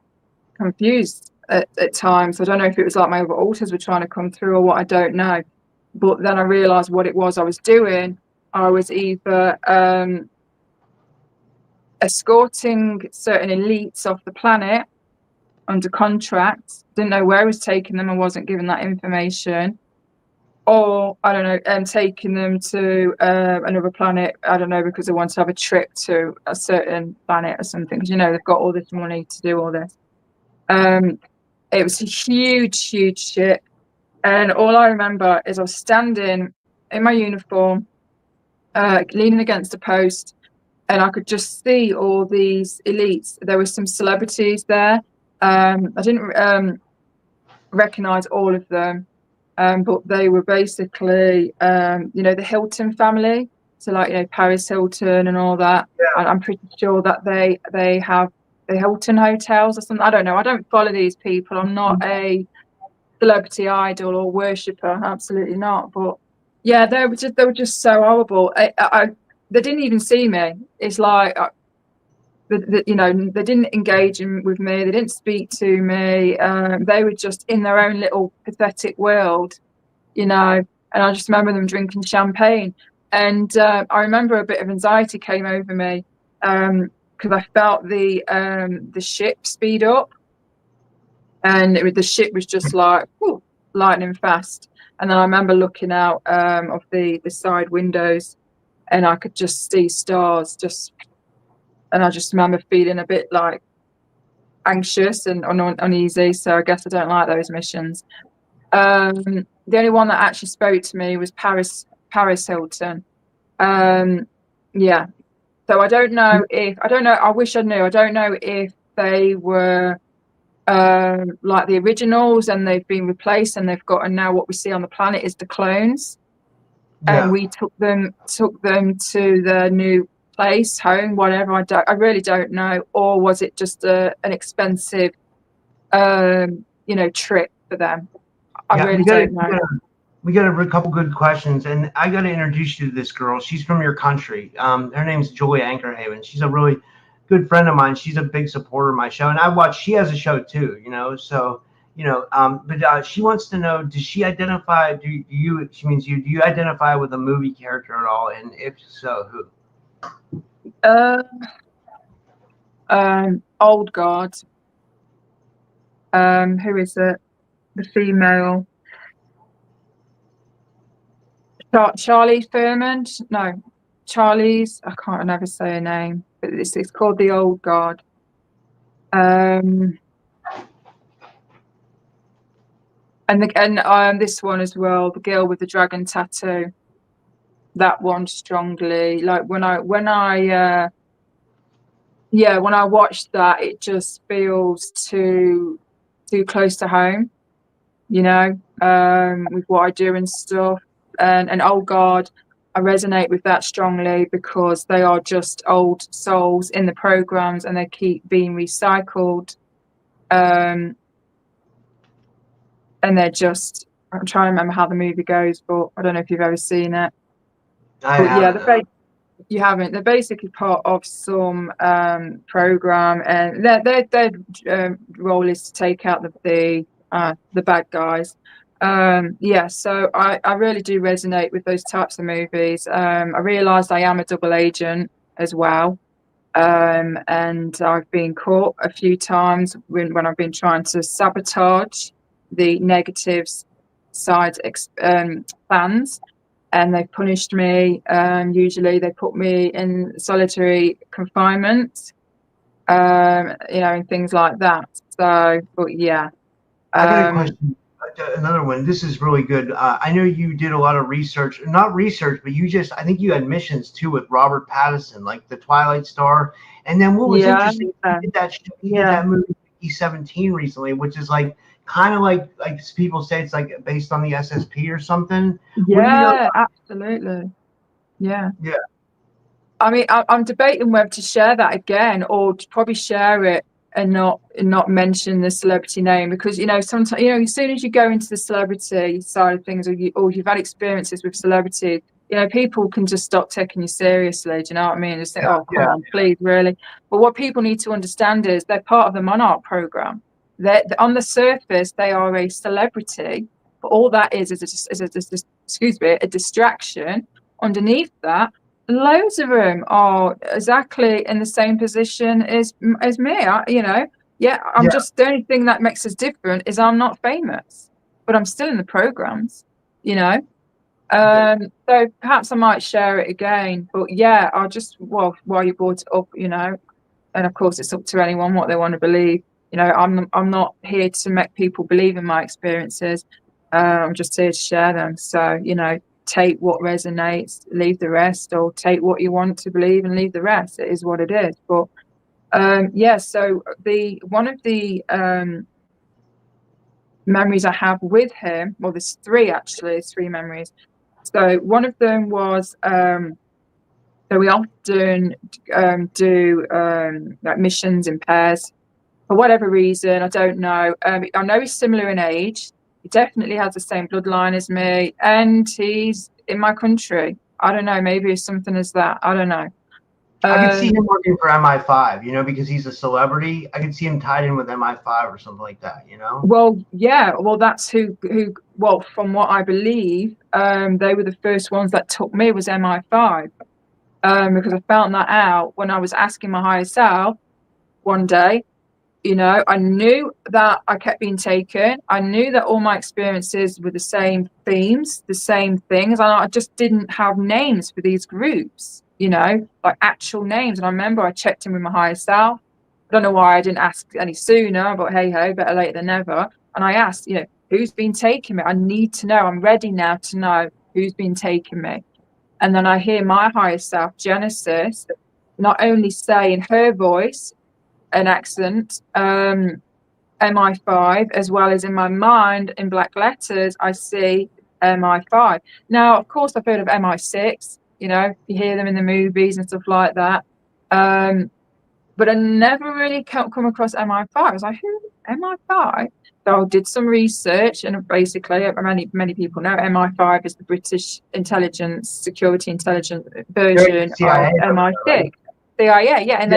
confused. at times. I don't know if it was like my other alters were trying to come through or what, I don't know. But then I realised what it was I was doing. I was either escorting certain elites off the planet under contract, didn't know where I was taking them, I wasn't given that information, or I don't know, taking them to another planet, I don't know, because I want to have a trip to a certain planet or something, because they've got all this money to do all this. It was a huge ship, and all I remember is I was standing in my uniform, leaning against a post, and I could just see all these elites. There were some celebrities there. I didn't recognize all of them, but they were basically, the Hilton family. So like, Paris Hilton and all that. Yeah. I'm pretty sure that they have the Hilton hotels or something. I don't know. I don't follow these people. I'm not a celebrity idol or worshipper. Absolutely not. But yeah, they were just so horrible. They didn't even see me. It's like, they didn't engage with me. They didn't speak to me. They were just in their own little pathetic world, And I just remember them drinking champagne. And I remember a bit of anxiety came over me because I felt the ship speed up, and the ship was just like lightning fast. And then I remember looking out of the side windows, and I could just see stars. And I just remember feeling a bit like anxious and uneasy. So I guess I don't like those missions. The only one that actually spoke to me was Paris Hilton. Yeah. So I don't know. I wish I knew. I don't know if they were like the originals and they've been replaced and they've got, and now what we see on the planet is the clones. Yeah. And we took them to the new place, home, whatever. I really don't know. Or was it just an expensive trip for them? I really don't know. We got a couple good questions, and I got to introduce you to this girl. She's from your country. Her name's Joy Anchorhaven. She's a really good friend of mine. She's a big supporter of my show, and she has a show too, so but she wants to know, does she identify, do you identify with a movie character at all, and if so, who? Old guard. Who is it? The female. Charlie Furman? No, Charlie's. I can't never say her name, but it's called The Old Guard. And this one as well, the girl with the dragon tattoo. That one strongly. Like when I watched that, it just feels too close to home, with what I do and stuff. And Old Guard, I resonate with that strongly because they are just old souls in the programs and they keep being recycled. And they're just, I'm trying to remember how the movie goes, but I don't know if you've ever seen it. You haven't. They're basically part of some program, and their role is to take out the bad guys. So I really do resonate with those types of movies. I realised I am a double agent as well, and I've been caught a few times when I've been trying to sabotage the negatives side plans. And they've punished me. Usually they put me in solitary confinement, and things like that. So, but yeah. I got a question. Another one. This is really good. I know you did a lot of research, not research, but I think you had missions too with Robert Pattinson, like the Twilight Star. And then what was interesting, you did that movie 17 recently, which is like kind of like people say it's like based on the SSP or something. Yeah, absolutely. Yeah. Yeah. I mean, I'm debating whether to share that again or to probably share it and not mention the celebrity name, because sometimes as soon as you go into the celebrity side of things, or you've had experiences with celebrity, people can just stop taking you seriously. Do you know what I mean? Just think, oh, come on, please, really. But what people need to understand is they're part of the Monarch program. On the surface, they are a celebrity, but all that is a distraction. Underneath that, loads of them are exactly in the same position as me. I'm just, the only thing that makes us different is I'm not famous, but I'm still in the programs, So perhaps I might share it again, but yeah, while you brought it up, and of course it's up to anyone what they want to believe. I'm not here to make people believe in my experiences. I'm just here to share them. So, take what resonates, leave the rest, or take what you want to believe and leave the rest. It is what it is. But so one of the memories I have with him, well, there's three memories. So one of them was so we often do like missions in pairs. For whatever reason, I don't know. I know he's similar in age. He definitely has the same bloodline as me, and he's in my country. I don't know. Maybe it's something as that. I don't know. I could see him working for MI5, because he's a celebrity. I could see him tied in with MI5 or something like that, Well, yeah. Well, that's who. Well, from what I believe, they were the first ones that took me was MI5, because I found that out when I was asking my higher self one day. I knew that I kept being taken. I knew that all my experiences were the same themes, the same things. And I just didn't have names for these groups, like actual names. And I remember I checked in with my higher self. I don't know why I didn't ask any sooner, but hey ho, better late than never. And I asked, who's been taking me? I need to know. I'm ready now to know who's been taking me. And then I hear my higher self, Genesis, not only say in her voice, an accent, MI5, as well as in my mind in black letters I see MI5. Now of course I've heard of MI6, you hear them in the movies and stuff like that, but I never really come across MI5. I was like, who MI5? So I did some research, and basically many people know MI5 is the British intelligence security intelligence version of MI6. CIA, yeah, and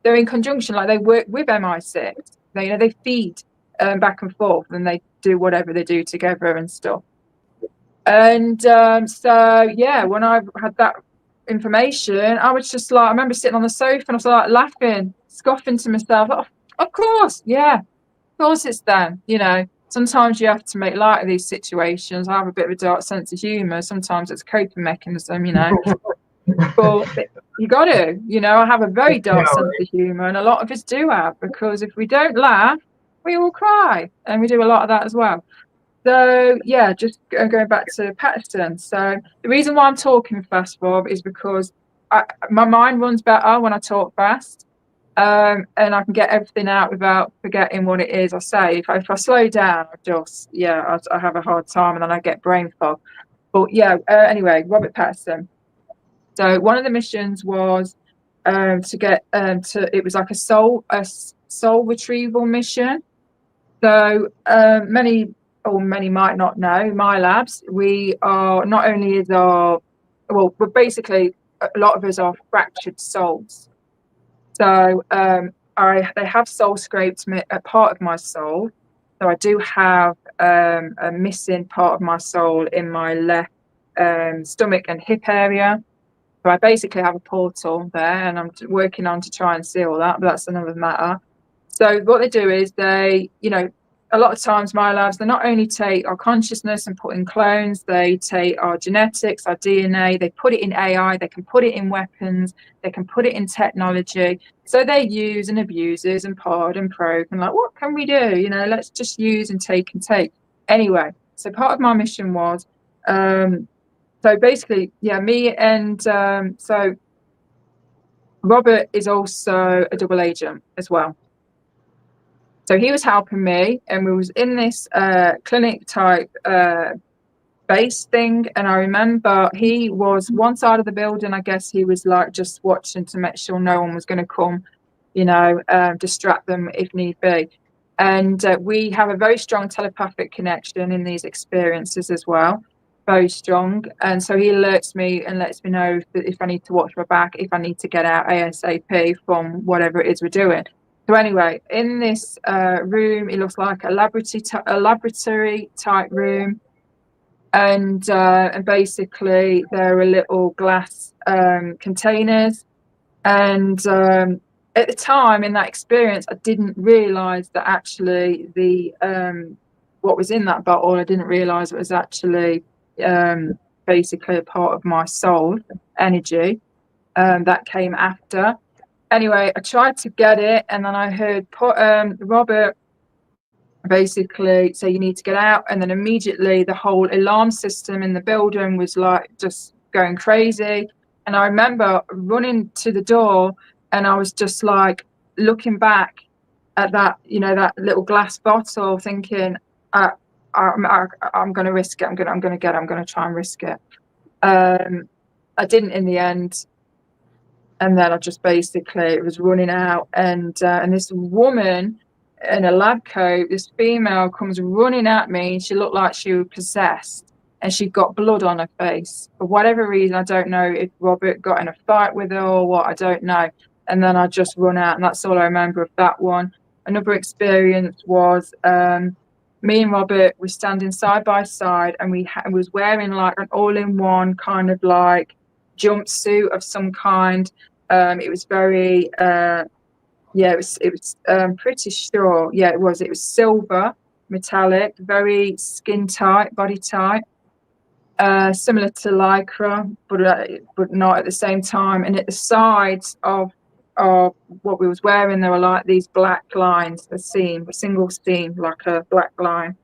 they're in conjunction, like they work with MI6. They feed back and forth, and they do whatever they do together and stuff. And so yeah, when I had that information, I was just like, I remember sitting on the sofa and I was like laughing, scoffing to myself. Oh, of course, yeah, of course it's them. Sometimes you have to make light of these situations. I have a bit of a dark sense of humour. Sometimes it's a coping mechanism, But you got to, I have a very dark sense of humour, and a lot of us do have, because if we don't laugh, we will cry, and we do a lot of that as well. So yeah, just going back to Patterson. So the reason why I'm talking fast, Rob, is because my mind runs better when I talk fast, and I can get everything out without forgetting what it is I say. If I slow down, I have a hard time, and then I get brain fog. But yeah, anyway, Robert Patterson. So one of the missions was to get it was like a soul retrieval mission. So many might not know, my labs, we are not only we're basically, a lot of us are fractured souls. So they have soul scraped a part of my soul. So I do have a missing part of my soul in my left stomach and hip area. So I basically have a portal there, and I'm working on to try and seal that, but that's another matter. So what they do is they, a lot of times my labs, they not only take our consciousness and put in clones, they take our genetics, our DNA, they put it in AI, they can put it in weapons, they can put it in technology. So they use and abuses and pod and probe and like, what can we do? Let's just use and take and take. Anyway, so part of my mission was, so basically, yeah, me and so Robert is also a double agent as well. So he was helping me, and we was in this clinic type base thing. And I remember he was one side of the building. I guess he was like just watching to make sure no one was going to come, distract them if need be. And we have a very strong telepathic connection in these experiences as well. Very strong. And so he alerts me and lets me know if I need to watch my back, if I need to get out ASAP from whatever it is we're doing. So anyway, in this room, it looks like a laboratory type room, and basically there are little glass containers. And at the time in that experience, I didn't realise that actually the what was in that bottle, I didn't realise it was actually basically a part of my soul energy that came after. Anyway, I tried to get it, and then I heard Robert basically say, you need to get out. And then immediately the whole alarm system in the building was like just going crazy. And I remember running to the door, and I was just like looking back at that, that little glass bottle, thinking, I'm going to risk it. I'm going to try and risk it. I didn't in the end. And then I just basically was running out, and this woman in a lab coat, this female, comes running at me. She looked like she was possessed, and she got blood on her face. For whatever reason, I don't know if Robert got in a fight with her or what, I don't know. And then I just run out, and that's all I remember of that one. Another experience was me and Robert were standing side by side, and we was wearing like an all-in-one kind of like jumpsuit of some kind. It was very it was pretty sure. Yeah, it was silver, metallic, very skin tight, body tight, similar to lycra, but not at the same time. And at the sides of what we was wearing, there were like these black lines, a single seam, like a black line.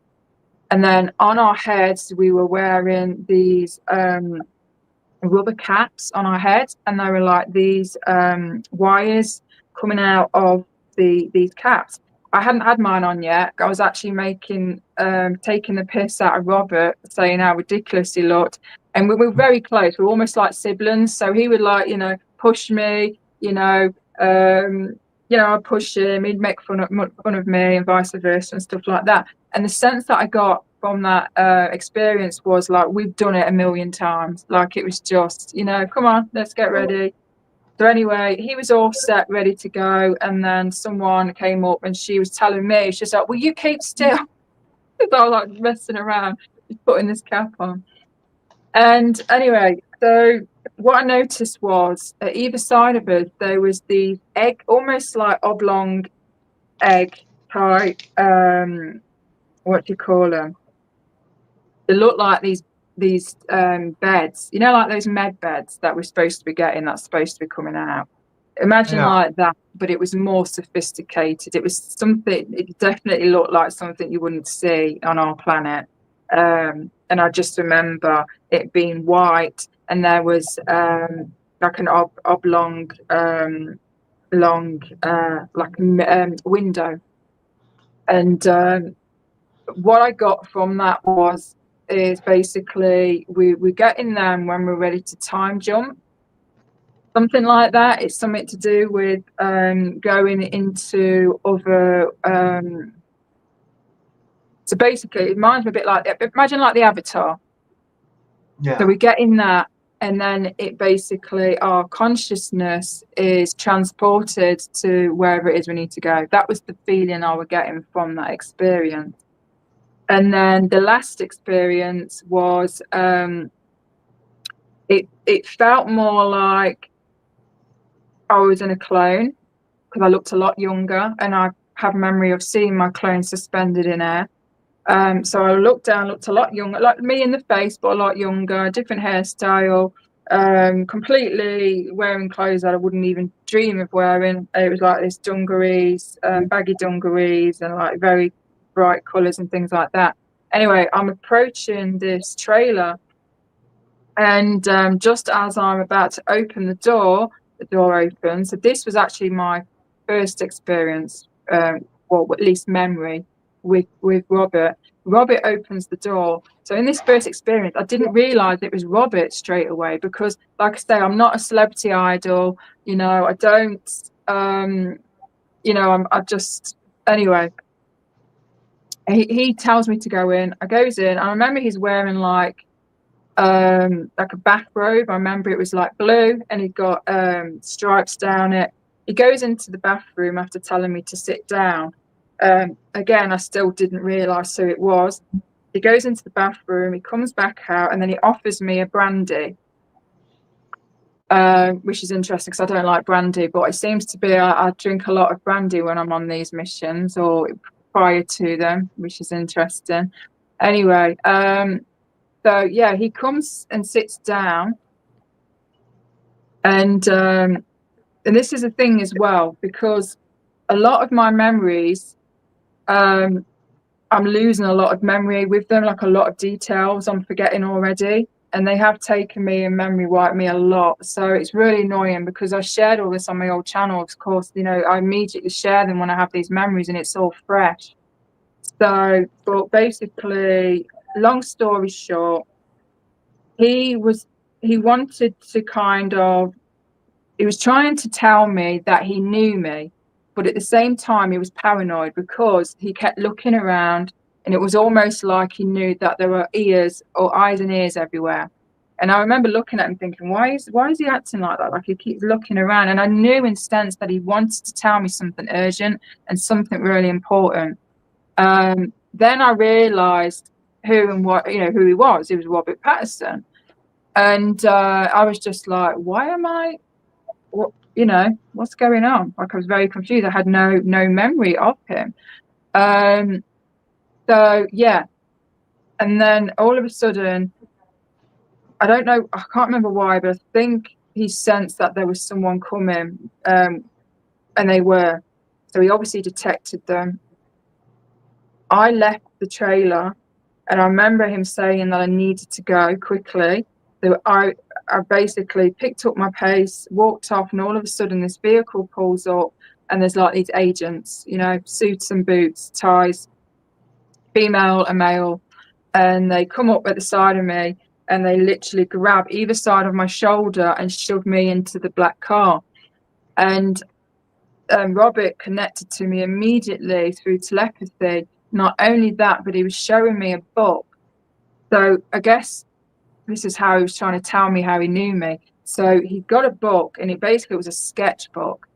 And then on our heads, we were wearing these rubber caps on our heads, and they were like these wires coming out of these caps. I hadn't had mine on yet. I was actually taking the piss out of Robert, saying how ridiculous he looked. And we were very close. We were almost like siblings. So he would like, push me, I'd push him, he'd make fun of me, and vice versa and stuff like that. And the sense that I got from that experience was like, we've done it a million times. Like, it was just, come on, let's get ready. So anyway, he was all set, ready to go. And then someone came up, and she was telling me, she's like, will you keep still? Because I was like messing around, just putting this cap on. And anyway, so what I noticed was at either side of us, there was these egg, almost like oblong egg type, what do you call them? They look like these beds, like those med beds that we're supposed to be getting, that's supposed to be coming out. Imagine like that, but it was more sophisticated. It was something, it definitely looked like something you wouldn't see on our planet. And I just remember it being white, and there was like an oblong window. And what I got from that is basically we get in them when we're ready to time jump, something like that. It's something to do with going into other so basically it reminds me a bit like, imagine like the Avatar. So we get in that, and then it basically, our consciousness is transported to wherever it is we need to go. That was the feeling I was getting from that experience. And then the last experience was, it felt more like I was in a clone, because I looked a lot younger, and I have memory of seeing my clone suspended in air. So I looked a lot younger, like me in the face, but a lot younger, different hairstyle, completely wearing clothes that I wouldn't even dream of wearing. It was like this dungarees, baggy dungarees, and like very bright colours and things like that. Anyway, I'm approaching this trailer, and just as I'm about to open the door opens. So this was actually my first experience, or at least memory, with Robert. Robert opens the door. So in this first experience, I didn't realise it was Robert straight away, because, like I say, I'm not a celebrity idol. I don't. I just, anyway. He tells me to go in. I goes in. I remember he's wearing like a bathrobe. I remember it was like blue, and he got stripes down it. He goes into the bathroom after telling me to sit down. Again, I still didn't realise who it was. He goes into the bathroom, he comes back out, and then he offers me a brandy, which is interesting because I don't like brandy, but it seems to be I drink a lot of brandy when I'm on these missions or prior to them, which is interesting. Anyway, so yeah, he comes and sits down, and this is a thing as well, because a lot of my memories, I'm losing a lot of memory with them, like a lot of details I'm forgetting already. And they have taken me and memory wiped me a lot. So it's really annoying because I shared all this on my old channel. Of course, you know, I immediately share them when I have these memories and it's all fresh. So, but basically, long story short, he wanted to he was trying to tell me that he knew me, but at the same time, he was paranoid because he kept looking around and it was almost like he knew that there were eyes and ears everywhere. And I remember looking at him thinking, why is he acting like that? Like he keeps looking around. And I knew in sense that he wanted to tell me something urgent and something really important. Then I realised who he was. He was Robert Patterson. And I was just like, why am I, what's going on? Like I was very confused. I had no memory of him. So yeah. And then all of a sudden, I don't know, I can't remember why, but I think he sensed that there was someone coming, and they were. So he obviously detected them. I left the trailer, and I remember him saying that I needed to go quickly. So I basically picked up my pace, walked off, and all of a sudden this vehicle pulls up, and there's like these agents, you know, suits and boots, ties, female and male, and they come up at the side of me, and they literally grab either side of my shoulder and shove me into the black car. And Robert connected to me immediately through telepathy. Not only that, but he was showing me a book. So I guess this is how he was trying to tell me how he knew me. So he got a book, and it basically was a sketchbook.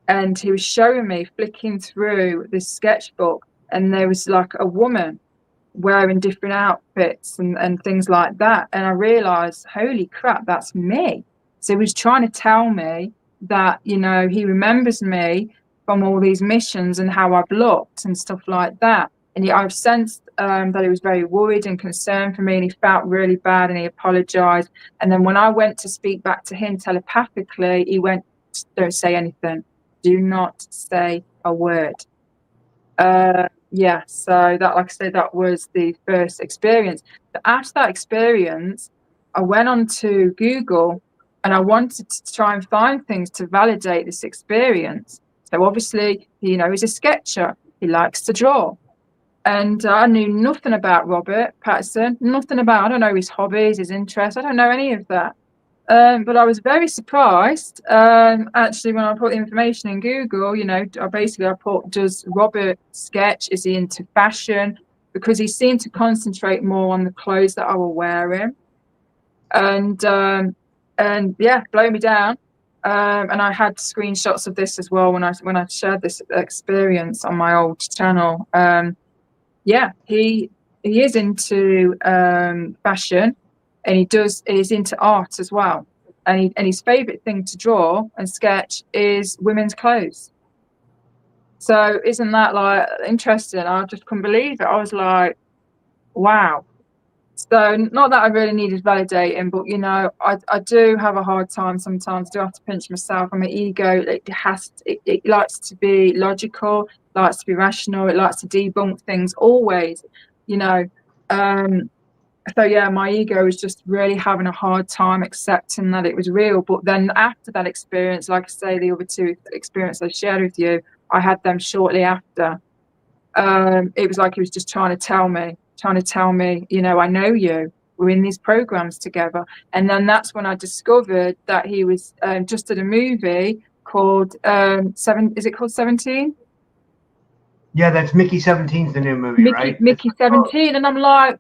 And he was showing me, flicking through this sketchbook, and there was like a woman wearing different outfits and things like that. And I realized, holy crap, that's me. So he was trying to tell me that, you know, he remembers me from all these missions and how I've looked and stuff like that. And I've sensed that he was very worried and concerned for me, and he felt really bad, and he apologized. And then when I went to speak back to him telepathically, he went, don't say anything. Do not say a word. Yeah, so that, like I said, that was the first experience. But after that experience, I went on to Google, and I wanted to try and find things to validate this experience. So obviously, you know, he's a sketcher. He likes to draw. And I knew nothing about Robert Patterson, I don't know his hobbies, his interests. I don't know any of that. But I was very surprised, actually, when I put the information in Google, you know, I put, does Robert sketch? Is he into fashion? Because he seemed to concentrate more on the clothes that I was wearing. And yeah, blow me down. And I had screenshots of this as well when I shared this experience on my old channel. Yeah, he is into fashion. And he's into art as well. And his favourite thing to draw and sketch is women's clothes. So isn't that like interesting? I just couldn't believe it. I was like, wow. So not that I really needed validating, but you know, I do have a hard time sometimes. I do have to pinch myself. I'm an ego. It likes to be logical, likes to be rational, it likes to debunk things always, you know. So yeah, my ego was just really having a hard time accepting that it was real. But then after that experience, like I say, the other two experiences I shared with you, I had them shortly after. It was like he was just trying to tell me, you know, I know you. We're in these programs together. And then that's when I discovered that he was just at a movie called Is it called 17? Yeah, that's Mickey 17's the new movie, right? Mickey 17, and I'm like,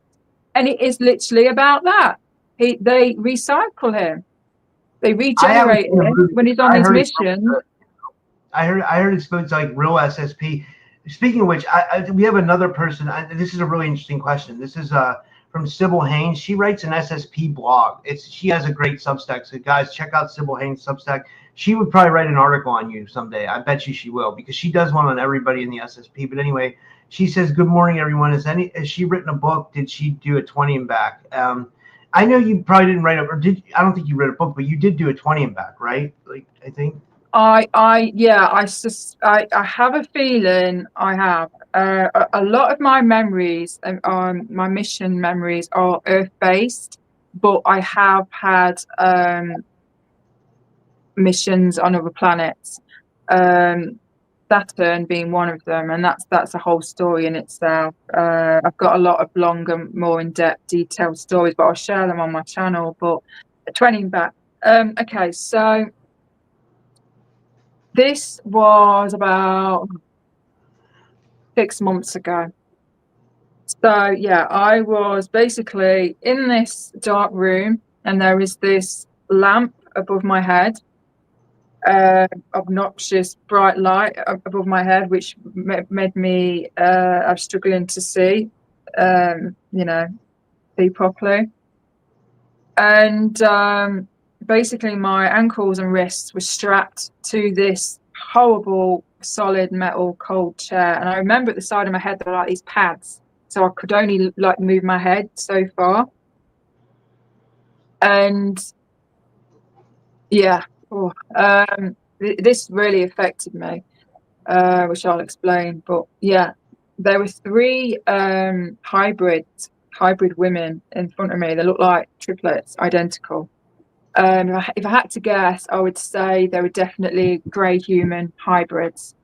and it is literally about that. They recycle him. They regenerate him when he's on his mission. I heard it's like real SSP. Speaking of which, we have another person. This is a really interesting question. This is from Sybil Haynes. She writes an SSP blog. She has a great Substack. So guys, check out Sybil Haynes' Substack. She would probably write an article on you someday. I bet you she will, because she does one on everybody in the SSP. But anyway, she says, "Good morning, everyone. Has she written a book? Did she do a 20 and back?" I know you probably didn't write I don't think you read a book, but you did do a 20 and back, right? Like, I think. I have a feeling I have. A lot of my memories, my mission memories, are Earth-based, but I have had missions on other planets. Saturn being one of them, and that's a whole story in itself. I've got a lot of longer, more in-depth, detailed stories, but I'll share them on my channel. But 20 back. Okay, so this was about 6 months ago. So yeah, I was basically in this dark room, and there is this lamp above my head, obnoxious bright light above my head, which made me I'm struggling to see, see properly. And basically my ankles and wrists were strapped to this horrible solid metal cold chair, and I remember at the side of my head there were like these pads, so I could only like move my head so far. And yeah, this really affected me, which I'll explain. But yeah, there were 3 hybrid women in front of me. They looked like triplets, identical. If I had to guess, I would say they were definitely grey human hybrids.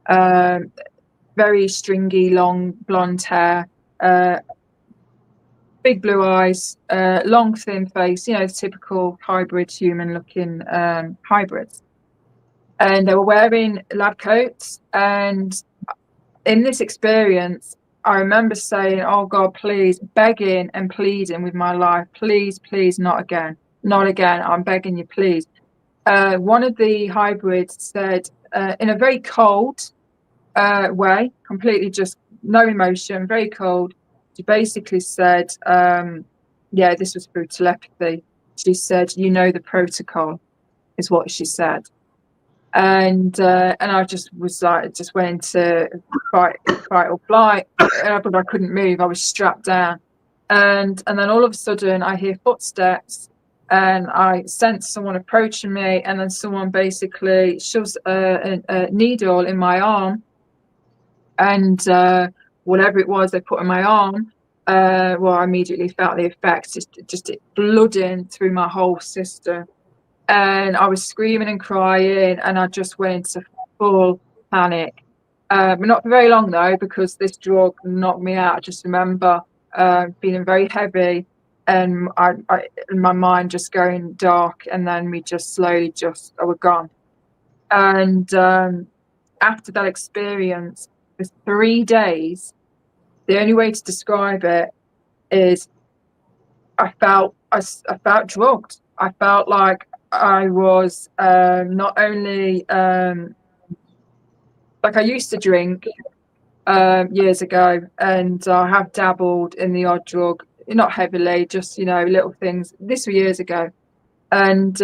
Very stringy, long blonde hair, big blue eyes, long thin face, typical hybrid human looking hybrids. And they were wearing lab coats. And in this experience, I remember saying, "Oh God, please," begging and pleading with my life, "Please, please, not again. Not again. I'm begging you, please." One of the hybrids said, in a very cold way, completely just no emotion, very cold. She basically said, this was through telepathy. She said, "You know the protocol," is what she said. And I just was like, just went into fight or flight, but I couldn't move. I was strapped down, and then all of a sudden I hear footsteps, and I sense someone approaching me, and then someone basically shoves a needle in my arm, and whatever it was they put in my arm, I immediately felt the effects, just it blooding through my whole system. And I was screaming and crying, and I just went into full panic. But not for very long though, because this drug knocked me out. I just remember feeling very heavy, and my mind just going dark, and then we just slowly I was gone. And after that experience, for 3 days, the only way to describe it is I felt drugged. I felt like I was not only like I used to drink years ago, and I have dabbled in the odd drug, not heavily, just little things. This was years ago, and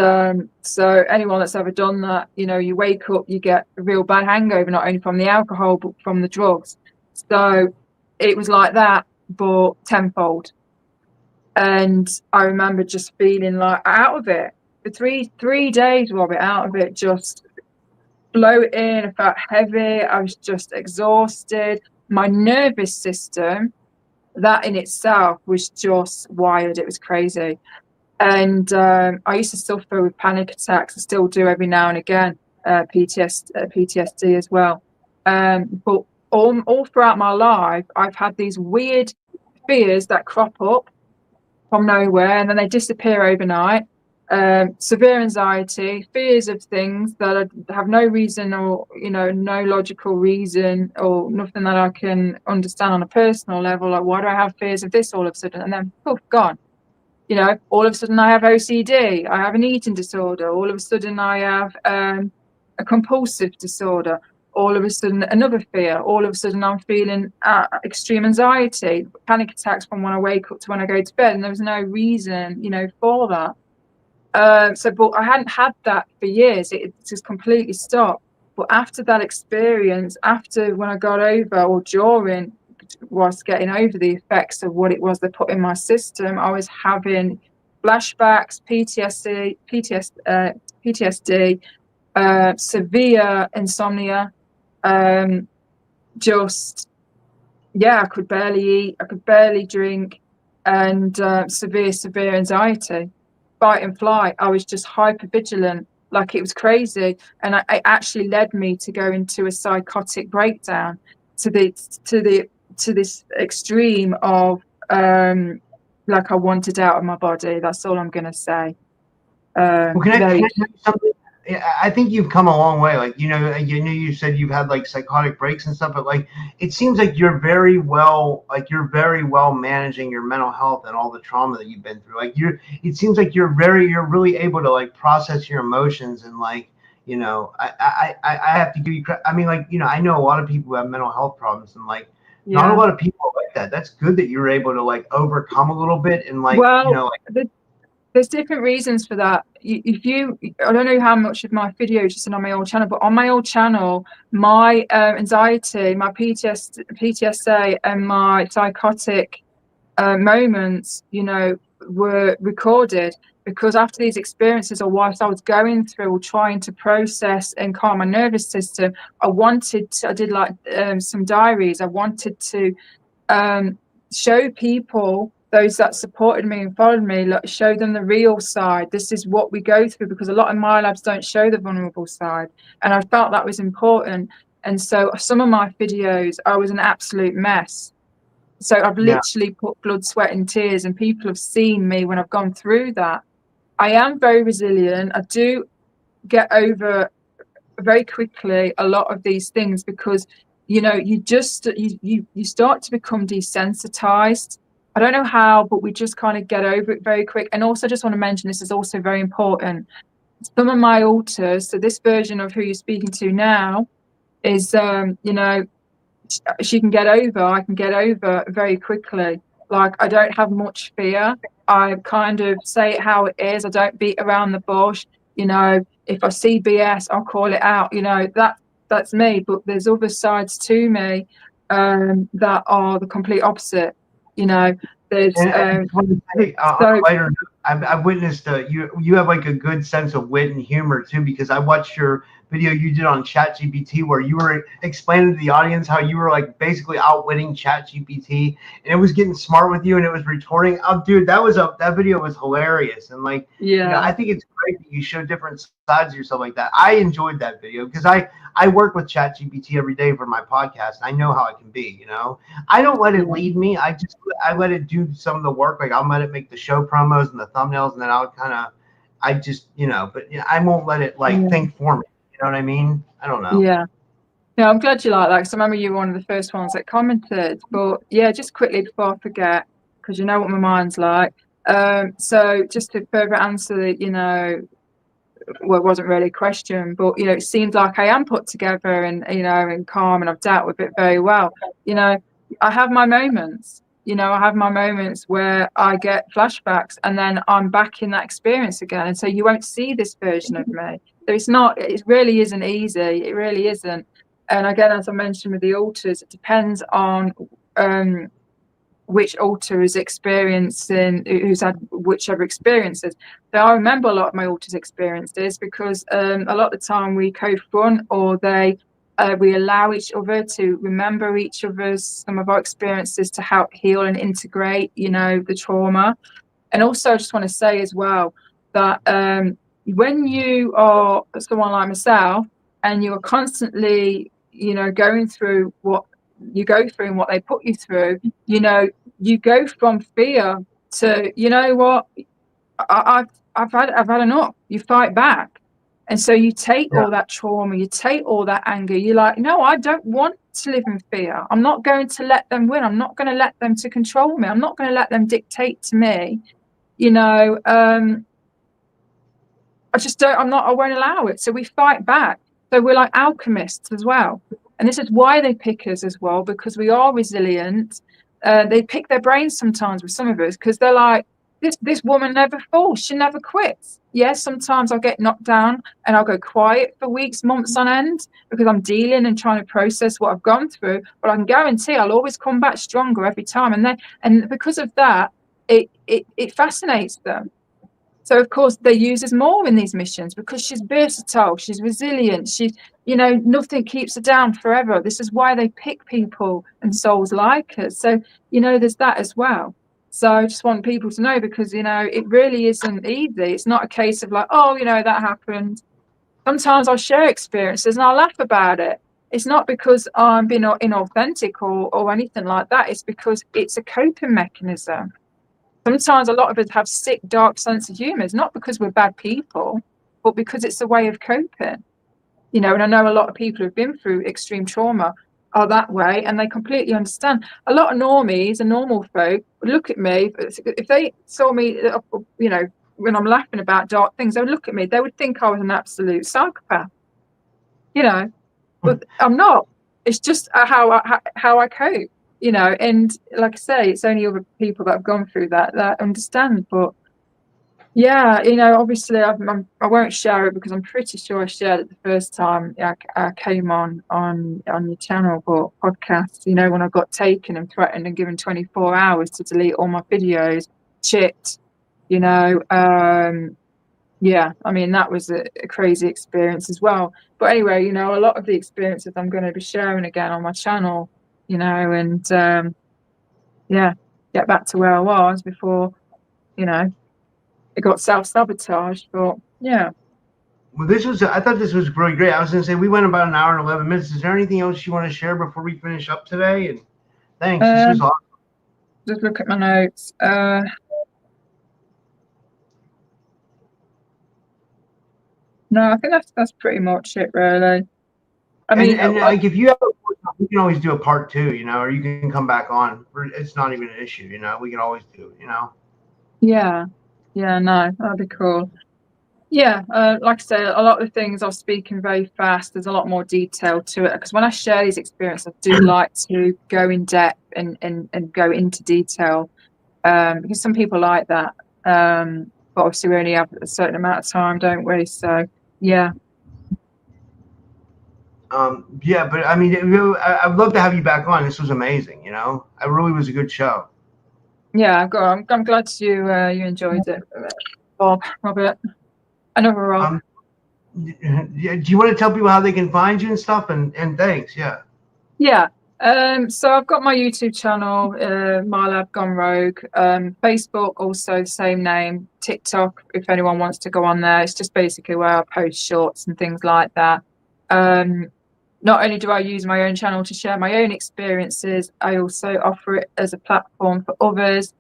so anyone that's ever done that, you wake up, you get a real bad hangover, not only from the alcohol but from the drugs. So it was like that, but tenfold. And I remember just feeling like out of it for three days, Robert, out of it, just floating. I felt heavy. I was just exhausted. My nervous system, that in itself was just wired. It was crazy. And I used to suffer with panic attacks. I still do every now and again, PTSD as well. But all throughout my life, I've had these weird fears that crop up from nowhere, and then they disappear overnight. Severe anxiety, fears of things that have no reason, or no logical reason, or nothing that I can understand on a personal level. Like, why do I have fears of this all of a sudden? And then poof, gone. All of a sudden I have OCD. I have an eating disorder. All of a sudden I have a compulsive disorder. All of a sudden, another fear. All of a sudden, I'm feeling extreme anxiety, panic attacks from when I wake up to when I go to bed, and there was no reason, for that. But I hadn't had that for years. It just completely stopped. But after that experience, after when I got over, or during, whilst getting over the effects of what it was they put in my system, I was having flashbacks, PTSD, severe insomnia, I could barely eat, I could barely drink, and severe anxiety, fight and flight. I was just hyper vigilant, like it was crazy, and it actually led me to go into a psychotic breakdown, to this extreme of like I wanted out of my body. That's all I'm gonna say. Well, can I tell you something? I think you've come a long way. Like, you said you've had like psychotic breaks and stuff, but like, it seems like you're very well managing your mental health and all the trauma that you've been through. Like, it seems like you're really able to like process your emotions, and like, I have to give you credit. I mean, like, I know a lot of people who have mental health problems, and like, not a lot of people are like that. That's good that you're able to like overcome a little bit, and like, there's different reasons for that. I don't know how much of my videos you've seen on my old channel, but on my old channel, my anxiety, my PTSD, and my psychotic moments, were recorded, because after these experiences, or whilst I was going through or trying to process and calm my nervous system, I did like some diaries. I wanted to show people, those that supported me and followed me, like, show them the real side. This is what we go through, because a lot of Milabs don't show the vulnerable side, and I felt that was important. And so some of my videos, I was an absolute mess. So I've literally put blood, sweat and tears, and people have seen me when I've gone through that. I am very resilient. I do get over very quickly a lot of these things, because you start to become desensitized. I don't know how, but we just kind of get over it very quick. And also, just want to mention, this is also very important. Some of my alters, so this version of who you're speaking to now, is she can get over. I can get over very quickly. Like, I don't have much fear. I kind of say it how it is. I don't beat around the bush. If I see BS, I'll call it out. That's me. But there's other sides to me that are the complete opposite. There's I've witnessed you have like a good sense of wit and humor too, because I watched your video you did on ChatGPT, where you were explaining to the audience how you were like basically outwitting ChatGPT, and it was getting smart with you, and it was retorting. Oh, dude, that video was hilarious, and like, I think it's great that you show different sides of yourself like that. I enjoyed that video, because I work with ChatGPT every day for my podcast. I know how it can be. I don't let it lead me. I let it do some of the work. Like, I'll let it make the show promos and the thumbnails, and then I won't let it like think for me. You know what I mean? I don't know. Yeah. No, I'm glad you like that, because I remember you were one of the first ones that commented. But yeah, just quickly before I forget, because you know what my mind's like. So just to further answer, well, it wasn't really a question, but it seems like I am put together and and calm, and I've dealt with it very well. I have my moments. I have my moments where I get flashbacks, and then I'm back in that experience again. And so you won't see this version of me. So it really isn't easy. It really isn't. And again, as I mentioned with the alters, it depends on which alter is experiencing, who's had whichever experiences. So I remember a lot of my alters experiences, because a lot of the time we co-front, or we allow each other to remember some of our experiences, to help heal and integrate, the trauma. And also, I just want to say as well that when you are someone like myself, and you are constantly, going through what you go through and what they put you through, you go from fear to, what, I've had enough. You fight back. And so you take all that trauma, you take all that anger. You're like, no, I don't want to live in fear. I'm not going to let them win. I'm not going to let them to control me. I'm not going to let them dictate to me. I won't allow it. So we fight back. So we're like alchemists as well. And this is why they pick us as well, because we are resilient. They pick their brains sometimes with some of us because they're like, this woman never falls. She never quits. Yes, sometimes I'll get knocked down and I'll go quiet for weeks, months on end because I'm dealing and trying to process what I've gone through. But I can guarantee I'll always come back stronger every time. And because of that, it fascinates them. So of course they use us more in these missions because she's versatile, she's resilient, she's, nothing keeps her down forever. This is why they pick people and souls like us. So, there's that as well. So I just want people to know because, it really isn't easy. It's not a case of like, oh, that happened. Sometimes I'll share experiences and I'll laugh about it. It's not because I'm being inauthentic or anything like that. It's because it's a coping mechanism. Sometimes a lot of us have sick, dark sense of humour. It's not because we're bad people, but because it's a way of coping. And I know a lot of people who've been through extreme trauma are that way, and they completely understand. A lot of normies and normal folk would look at me, if they saw me, when I'm laughing about dark things, they would look at me, they would think I was an absolute psychopath. But I'm not. It's just how I cope. And like I say, it's only other people that have gone through that understand. But yeah, obviously I won't share it because I'm pretty sure I shared it the first time I came on your channel or podcast. When I got taken and threatened and given 24 hours to delete all my videos, chipped. Yeah, I mean that was a crazy experience as well. But anyway, a lot of the experiences I'm going to be sharing again on my channel. And get back to where I was before, it got self-sabotaged. But yeah. Well, I thought this was really great. I was going to say, we went about an hour and 11 minutes. Is there anything else you want to share before we finish up today? And thanks. This was awesome. Just look at my notes. No, I think that's pretty much it, really. I mean, like if you have, we can always do a part 2, or you can come back on. It's not even an issue, we can always do, Yeah, no, that'd be cool. Yeah, like I say, a lot of the things I'm speaking very fast. There's a lot more detail to it because when I share these experiences, I do like to go in depth and go into detail because some people like that. But obviously, we only have a certain amount of time, don't we? So yeah. Yeah, but I mean, I'd love to have you back on. This was amazing. It really was a good show. Yeah, I'm glad you enjoyed it, Bob, Robert, another Rob. Yeah, do you want to tell people how they can find you and stuff? And thanks. Yeah. Yeah. So I've got my YouTube channel, Milab Gone Rogue. Facebook, also the same name. TikTok, if anyone wants to go on there. It's just basically where I post shorts and things like that. Not only do I use my own channel to share my own experiences, I also offer it as a platform for others,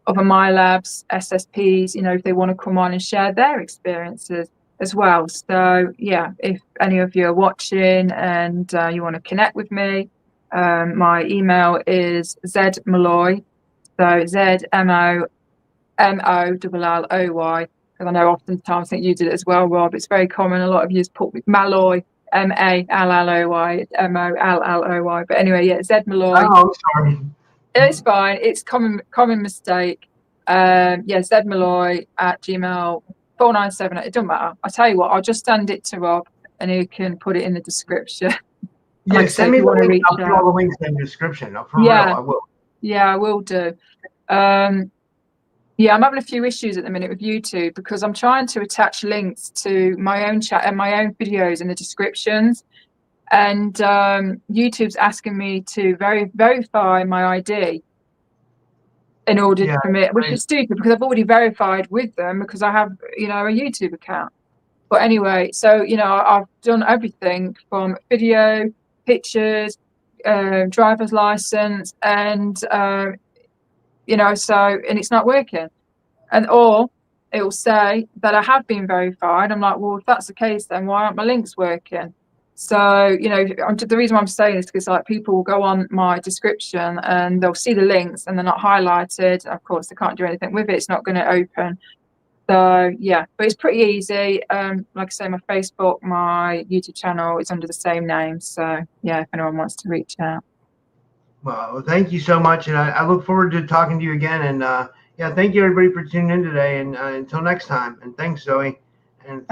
other Milabs, SSPs, if they want to come on and share their experiences as well. So yeah, if any of you are watching and you want to connect with me, my email is zmalloy, so ZMOMOLLOY, because I know oftentimes I think you did it as well, Rob. It's very common. A lot of you put Malloy, MALLOY, MOLLOY. But anyway, yeah, ZMalloy. Oh, sorry. It's fine. It's common mistake. ZMalloy at Gmail 497. It doesn't matter. I tell you what, I'll just send it to Rob and he can put it in the description. Yeah, like send me the link. I'll put all the links in the description. For real, I will. Yeah, I will do. Yeah, I'm having a few issues at the minute with YouTube because I'm trying to attach links to my own chat and my own videos in the descriptions. And YouTube's asking me to verify my ID in order to commit, which is stupid because I've already verified with them because I have, a YouTube account. But anyway, so, I've done everything from video, pictures, driver's license, and, and it's not working. Or it will say that I have been verified. I'm like, well, if that's the case, then why aren't my links working? So, the reason why I'm saying this is because like people will go on my description and they'll see the links and they're not highlighted. Of course, they can't do anything with it. It's not going to open. So yeah, but it's pretty easy. Like I say, my Facebook, my YouTube channel is under the same name. So yeah, if anyone wants to reach out. Well, thank you so much, and I look forward to talking to you again. And yeah, thank you everybody for tuning in today. And until next time, and thanks, Zoe. And